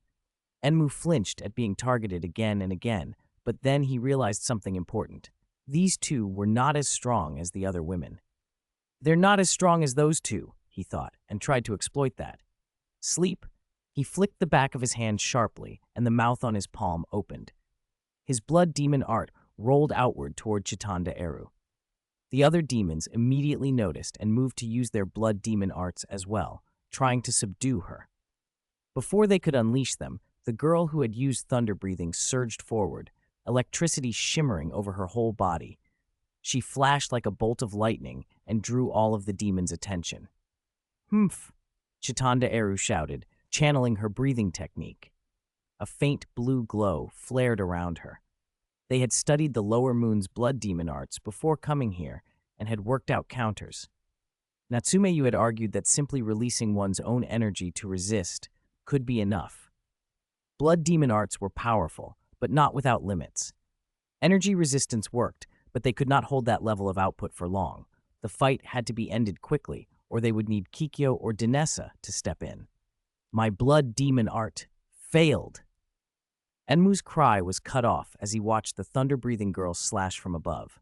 Enmu flinched at being targeted again and again, but then he realized something important. These two were not as strong as the other women. "They're not as strong as those two," he thought, and tried to exploit that. "Sleep." He flicked the back of his hand sharply, and the mouth on his palm opened. His blood demon art rolled outward toward Chitanda Eru. The other demons immediately noticed and moved to use their blood demon arts as well, trying to subdue her. Before they could unleash them, the girl who had used thunder breathing surged forward, electricity shimmering over her whole body. She flashed like a bolt of lightning and drew all of the demons' attention. "Humph," Chitanda Eru shouted, channeling her breathing technique. A faint blue glow flared around her. They had studied the lower moon's blood demon arts before coming here and had worked out counters. Natsume Yuu had argued that simply releasing one's own energy to resist could be enough. Blood demon arts were powerful, but not without limits. Energy resistance worked, but they could not hold that level of output for long. The fight had to be ended quickly, or they would need Kikyo or Dinessa to step in. "My blood demon art failed." Enmu's cry was cut off as he watched the thunder-breathing girl slash from above.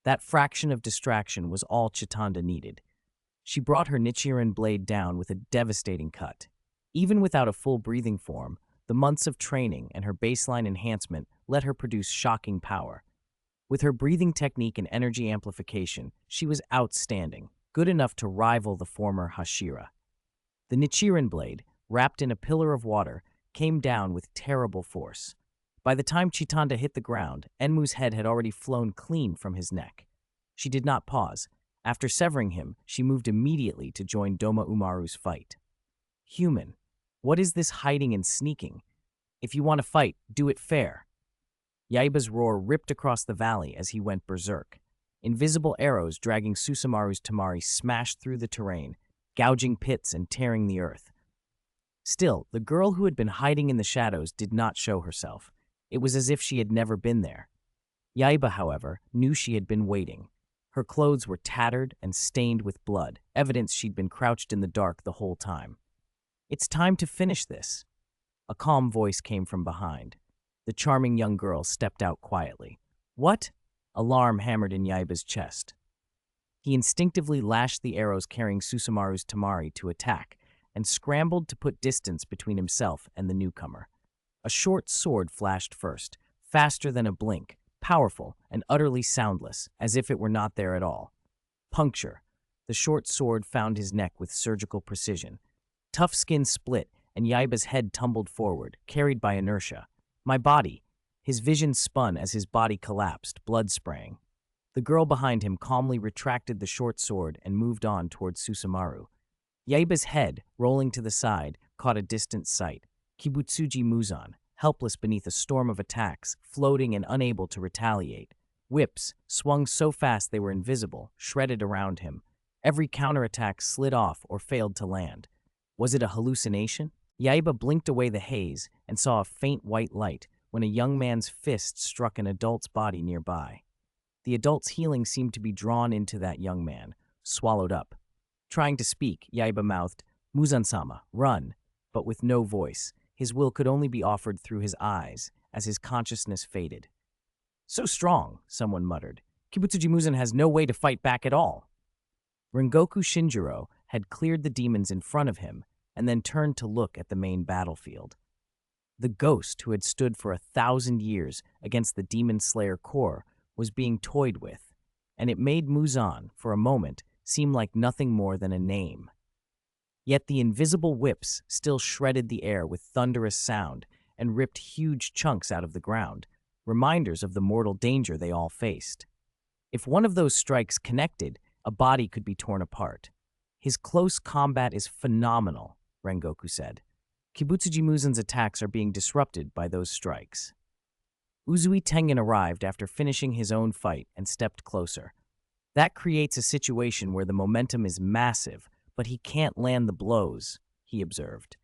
That fraction of distraction was all Chitanda needed. She brought her Nichiren blade down with a devastating cut. Even without a full breathing form, the months of training and her baseline enhancement let her produce shocking power. With her breathing technique and energy amplification, she was outstanding, good enough to rival the former Hashira. The Nichiren blade, wrapped in a pillar of water, came down with terrible force. By the time Chitanda hit the ground, Enmu's head had already flown clean from his neck. She did not pause. After severing him, she moved immediately to join Doma Umaru's fight. "Human, what is this hiding and sneaking? If you want to fight, do it fair." Yaiba's roar ripped across the valley as he went berserk. Invisible arrows dragging Susumaru's Tamari smashed through the terrain, gouging pits and tearing the earth. Still, the girl who had been hiding in the shadows did not show herself. It was as if she had never been there. Yaiba, however, knew she had been waiting. Her clothes were tattered and stained with blood, evidence she'd been crouched in the dark the whole time. "It's time to finish this." A calm voice came from behind. The charming young girl stepped out quietly. "What?" Alarm hammered in Yaiba's chest. He instinctively lashed the arrows carrying Susumaru's Tamari to attack and scrambled to put distance between himself and the newcomer. A short sword flashed first, faster than a blink, powerful and utterly soundless, as if it were not there at all. Puncture. The short sword found his neck with surgical precision. Tough skin split, and Yaiba's head tumbled forward, carried by inertia. "My body." His vision spun as his body collapsed, blood spraying. The girl behind him calmly retracted the short sword and moved on towards Susumaru. Yaiba's head, rolling to the side, caught a distant sight. Kibutsuji Muzan, helpless beneath a storm of attacks, floating and unable to retaliate. Whips, swung so fast they were invisible, shredded around him. Every counterattack slid off or failed to land. Was it a hallucination? Yaiba blinked away the haze and saw a faint white light when a young man's fist struck an adult's body nearby. The adult's healing seemed to be drawn into that young man, swallowed up. Trying to speak, Yaiba mouthed, "Muzan-sama, run," but with no voice. His will could only be offered through his eyes as his consciousness faded. "So strong," someone muttered. "Kibutsuji Muzan has no way to fight back at all." Rengoku Shinjiro had cleared the demons in front of him and then turned to look at the main battlefield. The ghost who had stood for 1,000 years against the Demon Slayer Corps was being toyed with, and it made Muzan, for a moment, seem like nothing more than a name. Yet the invisible whips still shredded the air with thunderous sound and ripped huge chunks out of the ground, reminders of the mortal danger they all faced. If one of those strikes connected, a body could be torn apart. His close combat is phenomenal, Rengoku said. Kibutsuji Muzan's attacks are being disrupted by those strikes. Uzui Tengen arrived after finishing his own fight and stepped closer. That creates a situation where the momentum is massive, but he can't land the blows, he observed.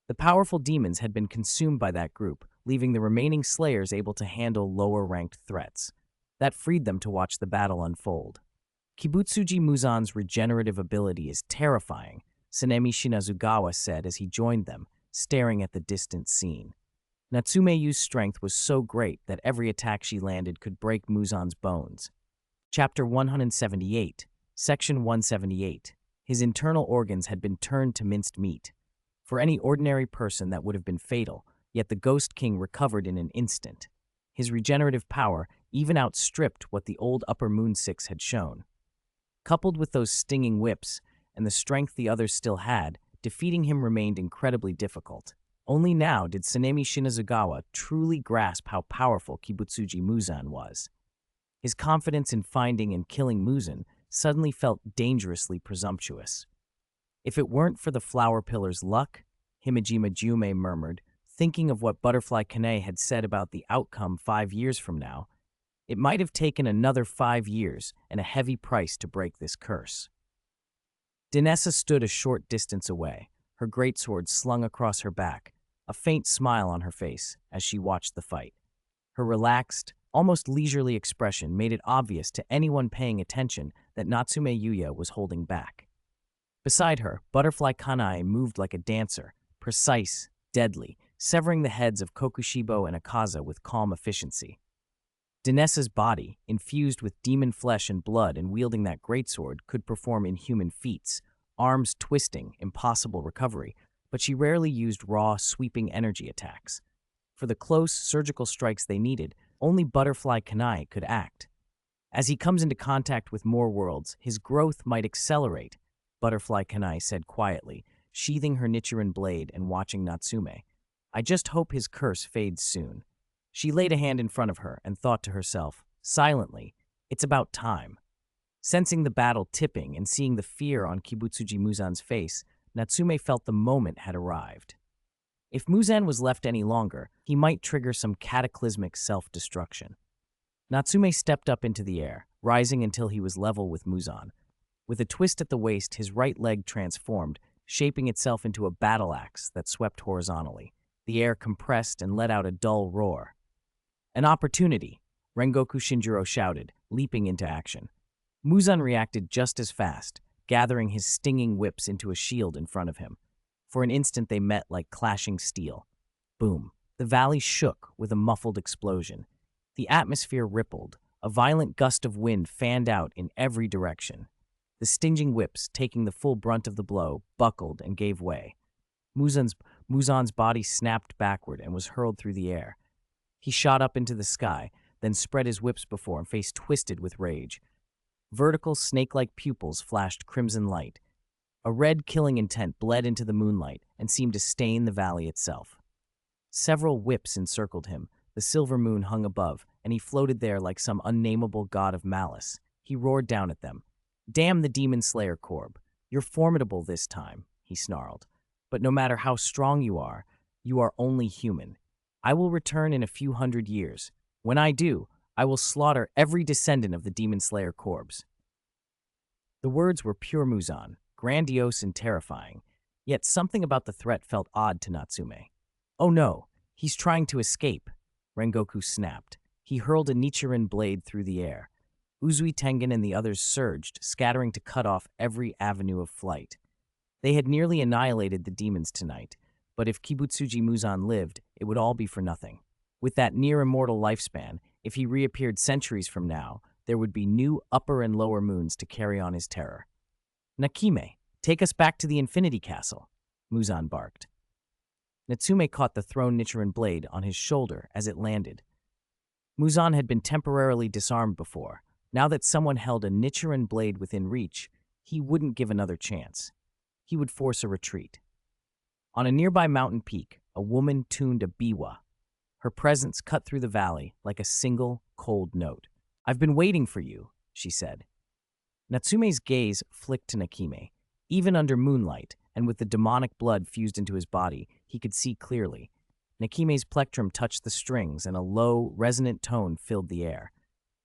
The powerful demons had been consumed by that group, leaving the remaining slayers able to handle lower-ranked threats. That freed them to watch the battle unfold. Kibutsuji Muzan's regenerative ability is terrifying, Sanemi Shinazugawa said as he joined them, staring at the distant scene. Natsume Yuu's strength was so great that every attack she landed could break Muzan's bones. Chapter 178, Section 178. His internal organs had been turned to minced meat. For any ordinary person that would have been fatal, yet the Ghost King recovered in an instant. His regenerative power even outstripped what the old Upper Moon Six had shown. Coupled with those stinging whips and the strength the others still had, defeating him remained incredibly difficult. Only now did Sanemi Shinazugawa truly grasp how powerful Kibutsuji Muzan was. His confidence in finding and killing Muzan suddenly felt dangerously presumptuous. If it weren't for the Flower Pillar's luck, Himejima Jume murmured, thinking of what Butterfly Kane had said about the outcome 5 years from now, it might have taken another 5 years and a heavy price to break this curse. Dinessa stood a short distance away, her greatsword slung across her back, a faint smile on her face as she watched the fight. Her relaxed, almost leisurely expression made it obvious to anyone paying attention that Natsume Yuya was holding back. Beside her, Butterfly Kanae moved like a dancer, precise, deadly, severing the heads of Kokushibo and Akaza with calm efficiency. Dinessa's body, infused with demon flesh and blood and wielding that greatsword, could perform inhuman feats, arms twisting, impossible recovery, but she rarely used raw, sweeping energy attacks. For the close, surgical strikes they needed, only Butterfly Kanae could act. As he comes into contact with more worlds, his growth might accelerate, Butterfly Kanae said quietly, sheathing her Nichiren blade and watching Natsume. I just hope his curse fades soon. She laid a hand in front of her and thought to herself, silently, it's about time. Sensing the battle tipping and seeing the fear on Kibutsuji Muzan's face, Natsume felt the moment had arrived. If Muzan was left any longer, he might trigger some cataclysmic self-destruction. Natsume stepped up into the air, rising until he was level with Muzan. With a twist at the waist, his right leg transformed, shaping itself into a battle axe that swept horizontally. The air compressed and let out a dull roar. An opportunity, Rengoku Shinjiro shouted, leaping into action. Muzan reacted just as fast, gathering his stinging whips into a shield in front of him. For an instant they met like clashing steel. Boom. The valley shook with a muffled explosion. The atmosphere rippled. A violent gust of wind fanned out in every direction. The stinging whips, taking the full brunt of the blow, buckled and gave way. Muzan's body snapped backward and was hurled through the air. He shot up into the sky, then spread his whips before him, face twisted with rage. Vertical, snake-like pupils flashed crimson light. A red killing intent bled into the moonlight and seemed to stain the valley itself. Several whips encircled him, the silver moon hung above, and he floated there like some unnameable god of malice. He roared down at them. Damn the Demon Slayer Corb. You're formidable this time, he snarled. But no matter how strong you are only human. I will return in a few hundred years. When I do, I will slaughter every descendant of the Demon Slayer Corbs. The words were pure Muzan, grandiose and terrifying, yet something about the threat felt odd to Natsume. Oh no, he's trying to escape, Rengoku snapped. He hurled a Nichiren blade through the air. Uzui Tengen and the others surged, scattering to cut off every avenue of flight. They had nearly annihilated the demons tonight, but if Kibutsuji Muzan lived, it would all be for nothing. With that near-immortal lifespan, if he reappeared centuries from now, there would be new upper and lower moons to carry on his terror. Nakime, take us back to the Infinity Castle, Muzan barked. Natsume caught the thrown Nichiren blade on his shoulder as it landed. Muzan had been temporarily disarmed before, Now that someone held a Nichiren blade within reach, he wouldn't give another chance. He would force a retreat. On a nearby mountain peak, a woman tuned a biwa. Her presence cut through the valley like a single, cold note. "I've been waiting for you," she said. Natsume's gaze flicked to Nakime. Even under moonlight, and with the demonic blood fused into his body, he could see clearly. Nakime's plectrum touched the strings, and a low, resonant tone filled the air.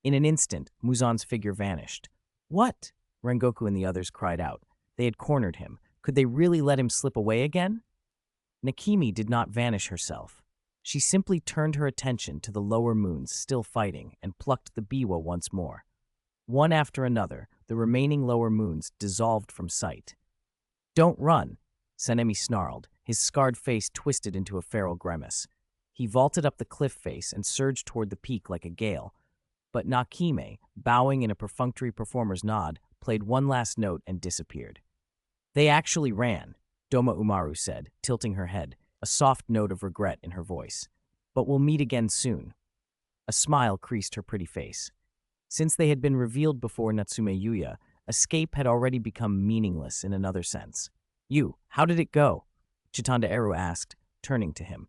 In an instant, Muzan's figure vanished. "What?" Rengoku and the others cried out. They had cornered him. Could they really let him slip away again? Nakime did not vanish herself. She simply turned her attention to the lower moons still fighting and plucked the biwa once more. One after another, the remaining lower moons dissolved from sight. "Don't run," Sanemi snarled, his scarred face twisted into a feral grimace. He vaulted up the cliff face and surged toward the peak like a gale. But Nakime, bowing in a perfunctory performer's nod, played one last note and disappeared. "They actually ran," Doma Umaru said, tilting her head, a soft note of regret in her voice. "But we'll meet again soon." A smile creased her pretty face. Since they had been revealed before Natsume Yuya, escape had already become meaningless in another sense. "You, how did it go?" Chitanda Eru asked, turning to him.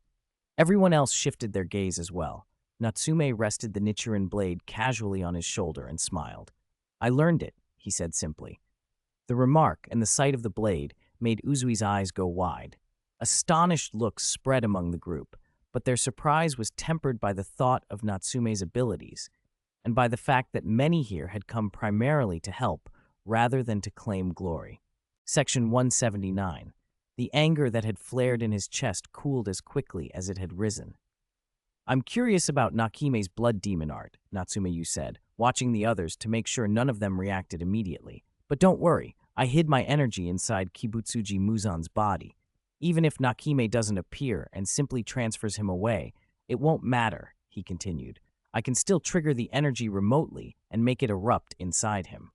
Everyone else shifted their gaze as well. Natsume rested the Nichiren blade casually on his shoulder and smiled. "I learned it," he said simply. The remark and the sight of the blade made Uzui's eyes go wide. Astonished looks spread among the group, but their surprise was tempered by the thought of Natsume's abilities, and by the fact that many here had come primarily to help rather than to claim glory. Section 179. The anger that had flared in his chest cooled as quickly as it had risen. "I'm curious about Nakime's blood demon art," Natsume Yuu said, watching the others to make sure none of them reacted immediately. "But don't worry, I hid my energy inside Kibutsuji Muzan's body. Even if Nakime doesn't appear and simply transfers him away, it won't matter," he continued. "I can still trigger the energy remotely and make it erupt inside him."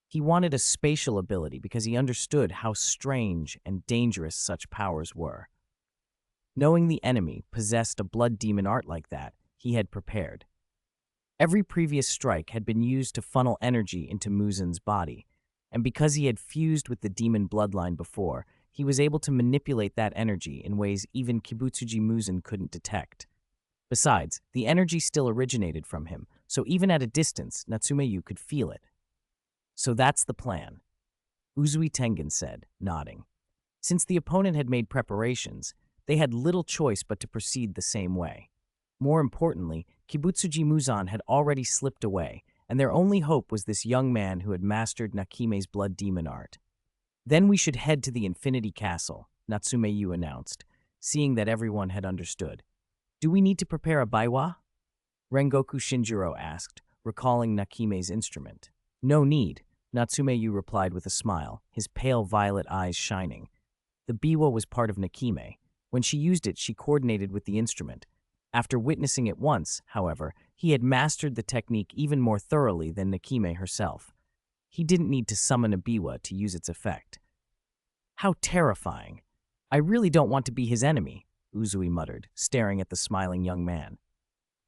He wanted a spatial ability because he understood how strange and dangerous such powers were. Knowing the enemy possessed a blood demon art like that, he had prepared. Every previous strike had been used to funnel energy into Muzan's body, and because he had fused with the demon bloodline before, he was able to manipulate that energy in ways even Kibutsuji Muzan couldn't detect. Besides, the energy still originated from him, so even at a distance, Natsume Yuu could feel it. "So that's the plan," Uzui Tengen said, nodding. Since the opponent had made preparations, they had little choice but to proceed the same way. More importantly, Kibutsuji Muzan had already slipped away, and their only hope was this young man who had mastered Nakime's blood demon art. "Then we should head to the Infinity Castle," Natsume Yuu announced, seeing that everyone had understood. "Do we need to prepare a baiwa?" Rengoku Shinjiro asked, recalling Nakime's instrument. "No need," Natsume Yuu replied with a smile, his pale violet eyes shining. The biwa was part of Nakime. When she used it, she coordinated with the instrument. After witnessing it once, however, he had mastered the technique even more thoroughly than Nakime herself. He didn't need to summon a biwa to use its effect. "How terrifying. I really don't want to be his enemy," Uzui muttered, staring at the smiling young man.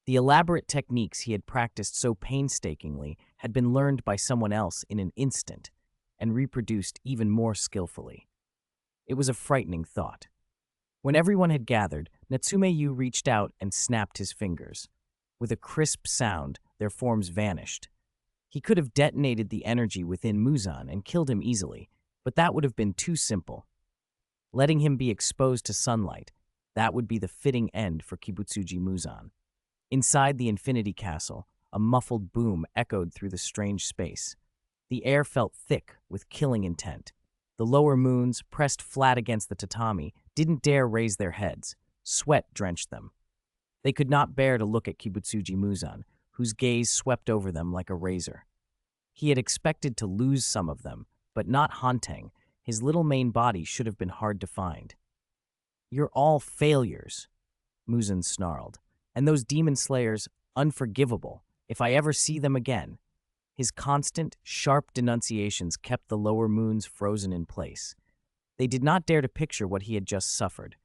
The elaborate techniques he had practiced so painstakingly had been learned by someone else in an instant, and reproduced even more skillfully. It was a frightening thought. When everyone had gathered, Natsume Yuu reached out and snapped his fingers. With a crisp sound, their forms vanished. He could have detonated the energy within Muzan and killed him easily, but that would have been too simple. Letting him be exposed to sunlight, that would be the fitting end for Kibutsuji Muzan. Inside the Infinity Castle, a muffled boom echoed through the strange space. The air felt thick with killing intent. The lower moons, pressed flat against the tatami, didn't dare raise their heads. Sweat drenched them. They could not bear to look at Kibutsuji Muzan, whose gaze swept over them like a razor. He had expected to lose some of them, but not Hanteng. His little main body should have been hard to find. "You're all failures," Muzan snarled. "And those demon slayers, unforgivable, if I ever see them again." His constant, sharp denunciations kept the lower moons frozen in place. They did not dare to picture what he had just suffered.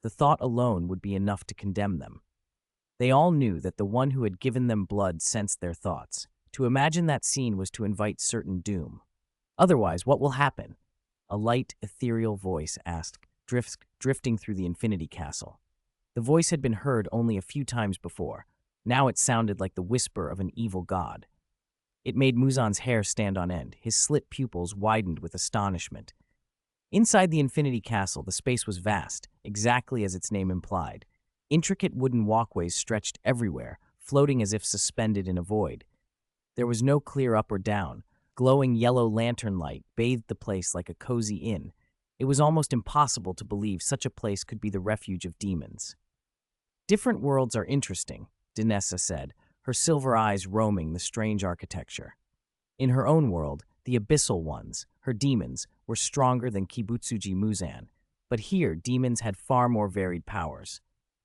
The thought alone would be enough to condemn them. They all knew that the one who had given them blood sensed their thoughts. To imagine that scene was to invite certain doom. Otherwise, what will happen? A light, ethereal voice asked, drifting through the infinity castle. The voice had been heard only a few times before. Now it sounded like the whisper of an evil god. It made Muzan's hair stand on end. His slit pupils widened with astonishment. Inside the infinity castle, the space was vast, exactly as its name implied. Intricate wooden walkways stretched everywhere, floating as if suspended in a void. There was no clear up or down. Glowing yellow lantern light bathed the place like a cozy inn. It was almost impossible to believe such a place could be the refuge of demons. Different worlds are interesting, Dinessa said, her silver eyes roaming the strange architecture. In her own world, the abyssal ones, her demons, were stronger than Kibutsuji Muzan, but here demons had far more varied powers.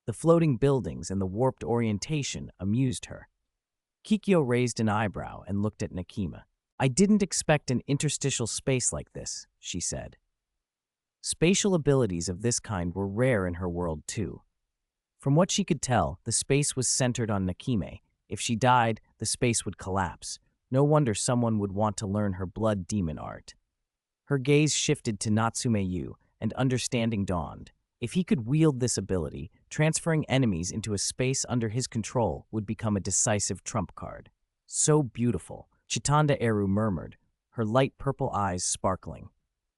The floating buildings and the warped orientation amused her. Kikyo raised an eyebrow and looked at Nakima. I didn't expect an interstitial space like this, she said. Spatial abilities of this kind were rare in her world too. From what she could tell, the space was centered on Nakime. If she died, the space would collapse. No wonder someone would want to learn her blood demon art. Her gaze shifted to Natsume Yuu, and understanding dawned. If he could wield this ability, transferring enemies into a space under his control would become a decisive trump card. So beautiful, Chitanda Eru murmured, her light purple eyes sparkling.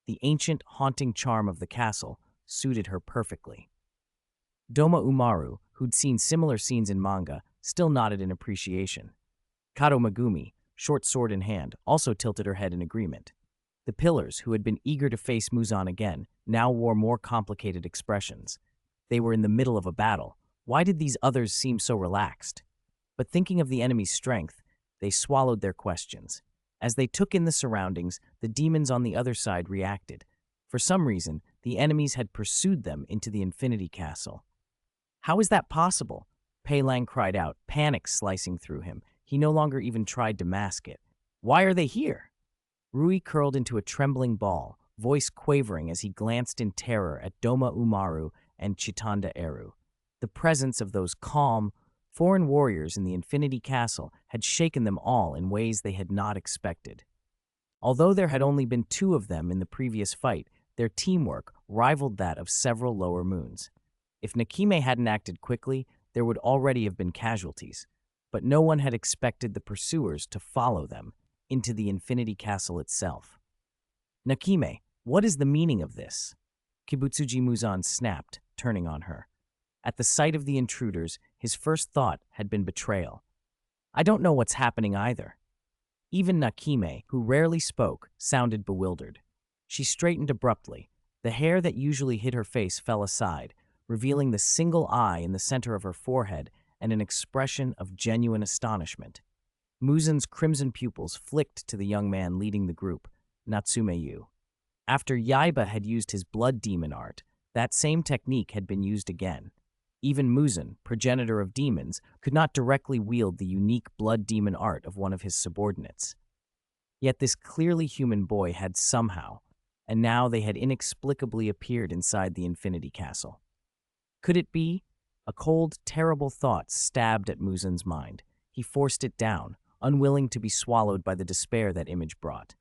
The ancient, haunting charm of the castle suited her perfectly. Doma Umaru, who'd seen similar scenes in manga, still nodded in appreciation. Kato Megumi, short sword in hand, also tilted her head in agreement. The pillars, who had been eager to face Muzan again, now wore more complicated expressions. They were in the middle of a battle. Why did these others seem so relaxed? But thinking of the enemy's strength, they swallowed their questions. As they took in the surroundings, the demons on the other side reacted. For some reason, the enemies had pursued them into the Infinity Castle. How is that possible? Pei Lang cried out, panic slicing through him. He no longer even tried to mask it. Why are they here? Rui curled into a trembling ball, voice quavering as he glanced in terror at Doma Umaru and Chitanda Eru. The presence of those calm, foreign warriors in the Infinity Castle had shaken them all in ways they had not expected. Although there had only been 2 of them in the previous fight, their teamwork rivaled that of several lower moons. If Nakime hadn't acted quickly, there would already have been casualties. But no one had expected the pursuers to follow them into the Infinity Castle itself. Nakime, what is the meaning of this? Kibutsuji Muzan snapped, turning on her. At the sight of the intruders, his first thought had been betrayal. I don't know what's happening either. Even Nakime, who rarely spoke, sounded bewildered. She straightened abruptly. The hair that usually hid her face fell aside, revealing the single eye in the center of her forehead and an expression of genuine astonishment. Muzan's crimson pupils flicked to the young man leading the group, Natsume Yuu. After Yaiba had used his blood demon art, that same technique had been used again. Even Muzan, progenitor of demons, could not directly wield the unique blood demon art of one of his subordinates. Yet this clearly human boy had somehow, and now they had inexplicably appeared inside the Infinity Castle. Could it be? A cold, terrible thought stabbed at Muzan's mind. He forced it down, unwilling to be swallowed by the despair that image brought.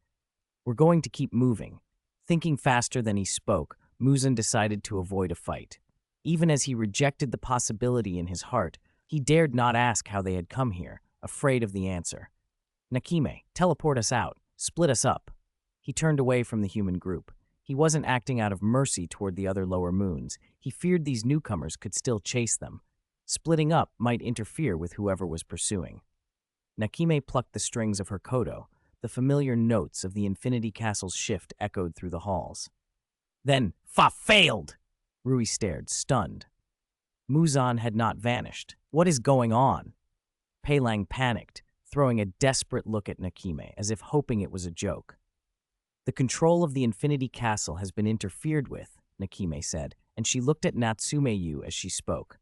We're going to keep moving. Thinking faster than he spoke, Muzan decided to avoid a fight. Even as he rejected the possibility in his heart, he dared not ask how they had come here, afraid of the answer. Nakime, teleport us out. Split us up. He turned away from the human group. He wasn't acting out of mercy toward the other lower moons. He feared these newcomers could still chase them. Splitting up might interfere with whoever was pursuing. Nakime plucked the strings of her koto. The familiar notes of the Infinity Castle's shift echoed through the halls. Then, failed! Rui stared, stunned. Muzan had not vanished. What is going on? Pei Lang panicked, throwing a desperate look at Nakime, as if hoping it was a joke. The control of the Infinity Castle has been interfered with, Nakime said, and she looked at Natsume Yuu as she spoke.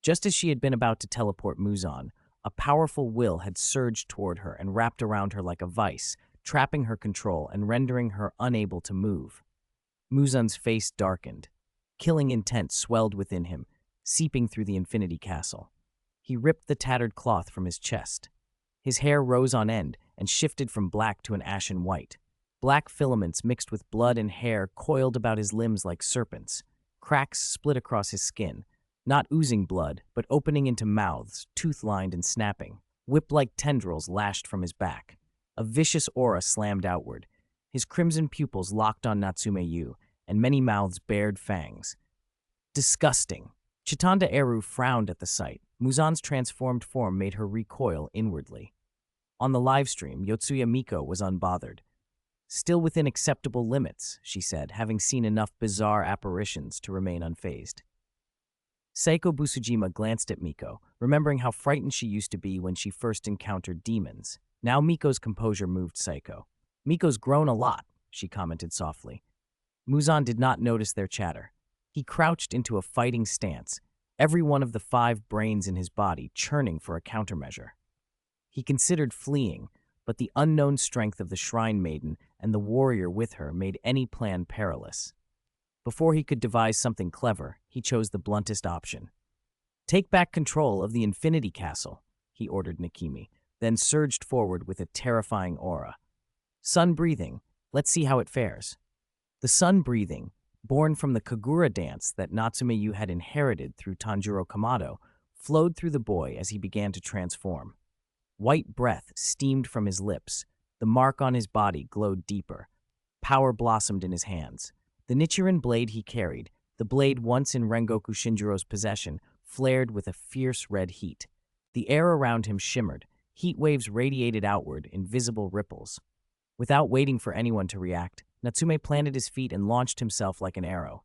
Just as she had been about to teleport Muzan, a powerful will had surged toward her and wrapped around her like a vice, trapping her control and rendering her unable to move. Muzan's face darkened. Killing intent swelled within him, seeping through the Infinity Castle. He ripped the tattered cloth from his chest. His hair rose on end and shifted from black to an ashen white. Black filaments mixed with blood and hair coiled about his limbs like serpents. Cracks split across his skin, not oozing blood, but opening into mouths, tooth-lined and snapping. Whip-like tendrils lashed from his back. A vicious aura slammed outward. His crimson pupils locked on Natsume Yuu, and many mouths bared fangs. Disgusting. Chitanda Eru frowned at the sight. Muzan's transformed form made her recoil inwardly. On the livestream, Yotsuya Miko was unbothered. Still within acceptable limits, she said, having seen enough bizarre apparitions to remain unfazed. Seiko Busujima glanced at Miko, remembering how frightened she used to be when she first encountered demons. Now Miko's composure moved Seiko. "Miko's grown a lot," she commented softly. Muzan did not notice their chatter. He crouched into a fighting stance, every one of the 5 brains in his body churning for a countermeasure. He considered fleeing, but the unknown strength of the Shrine Maiden and the warrior with her made any plan perilous. Before he could devise something clever, he chose the bluntest option. "Take back control of the Infinity Castle," he ordered Nikimi, then surged forward with a terrifying aura. "Sun breathing, let's see how it fares." The sun breathing, born from the Kagura dance that Natsume Yuu had inherited through Tanjiro Kamado, flowed through the boy as he began to transform. White breath steamed from his lips. The mark on his body glowed deeper. Power blossomed in his hands. The Nichiren blade he carried, the blade once in Rengoku Shinjiro's possession, flared with a fierce red heat. The air around him shimmered. Heat waves radiated outward in visible ripples. Without waiting for anyone to react, Natsume planted his feet and launched himself like an arrow.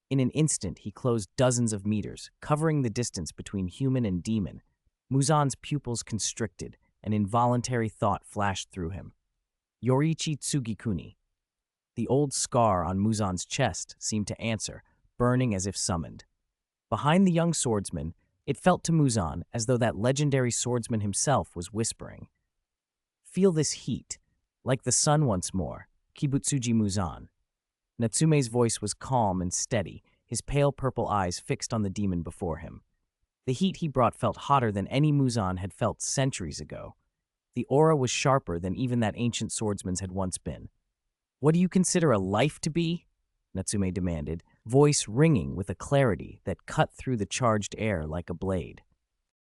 In an instant, he closed dozens of meters, covering the distance between human and demon. Muzan's pupils constricted. An involuntary thought flashed through him. Yoriichi Tsugikuni. The old scar on Muzan's chest seemed to answer, burning as if summoned. Behind the young swordsman, it felt to Muzan as though that legendary swordsman himself was whispering. "Feel this heat, like the sun once more, Kibutsuji Muzan." Natsume's voice was calm and steady, his pale purple eyes fixed on the demon before him. The heat he brought felt hotter than any Muzan had felt centuries ago. The aura was sharper than even that ancient swordsman's had once been. "What do you consider a life to be?" Natsume demanded, voice ringing with a clarity that cut through the charged air like a blade.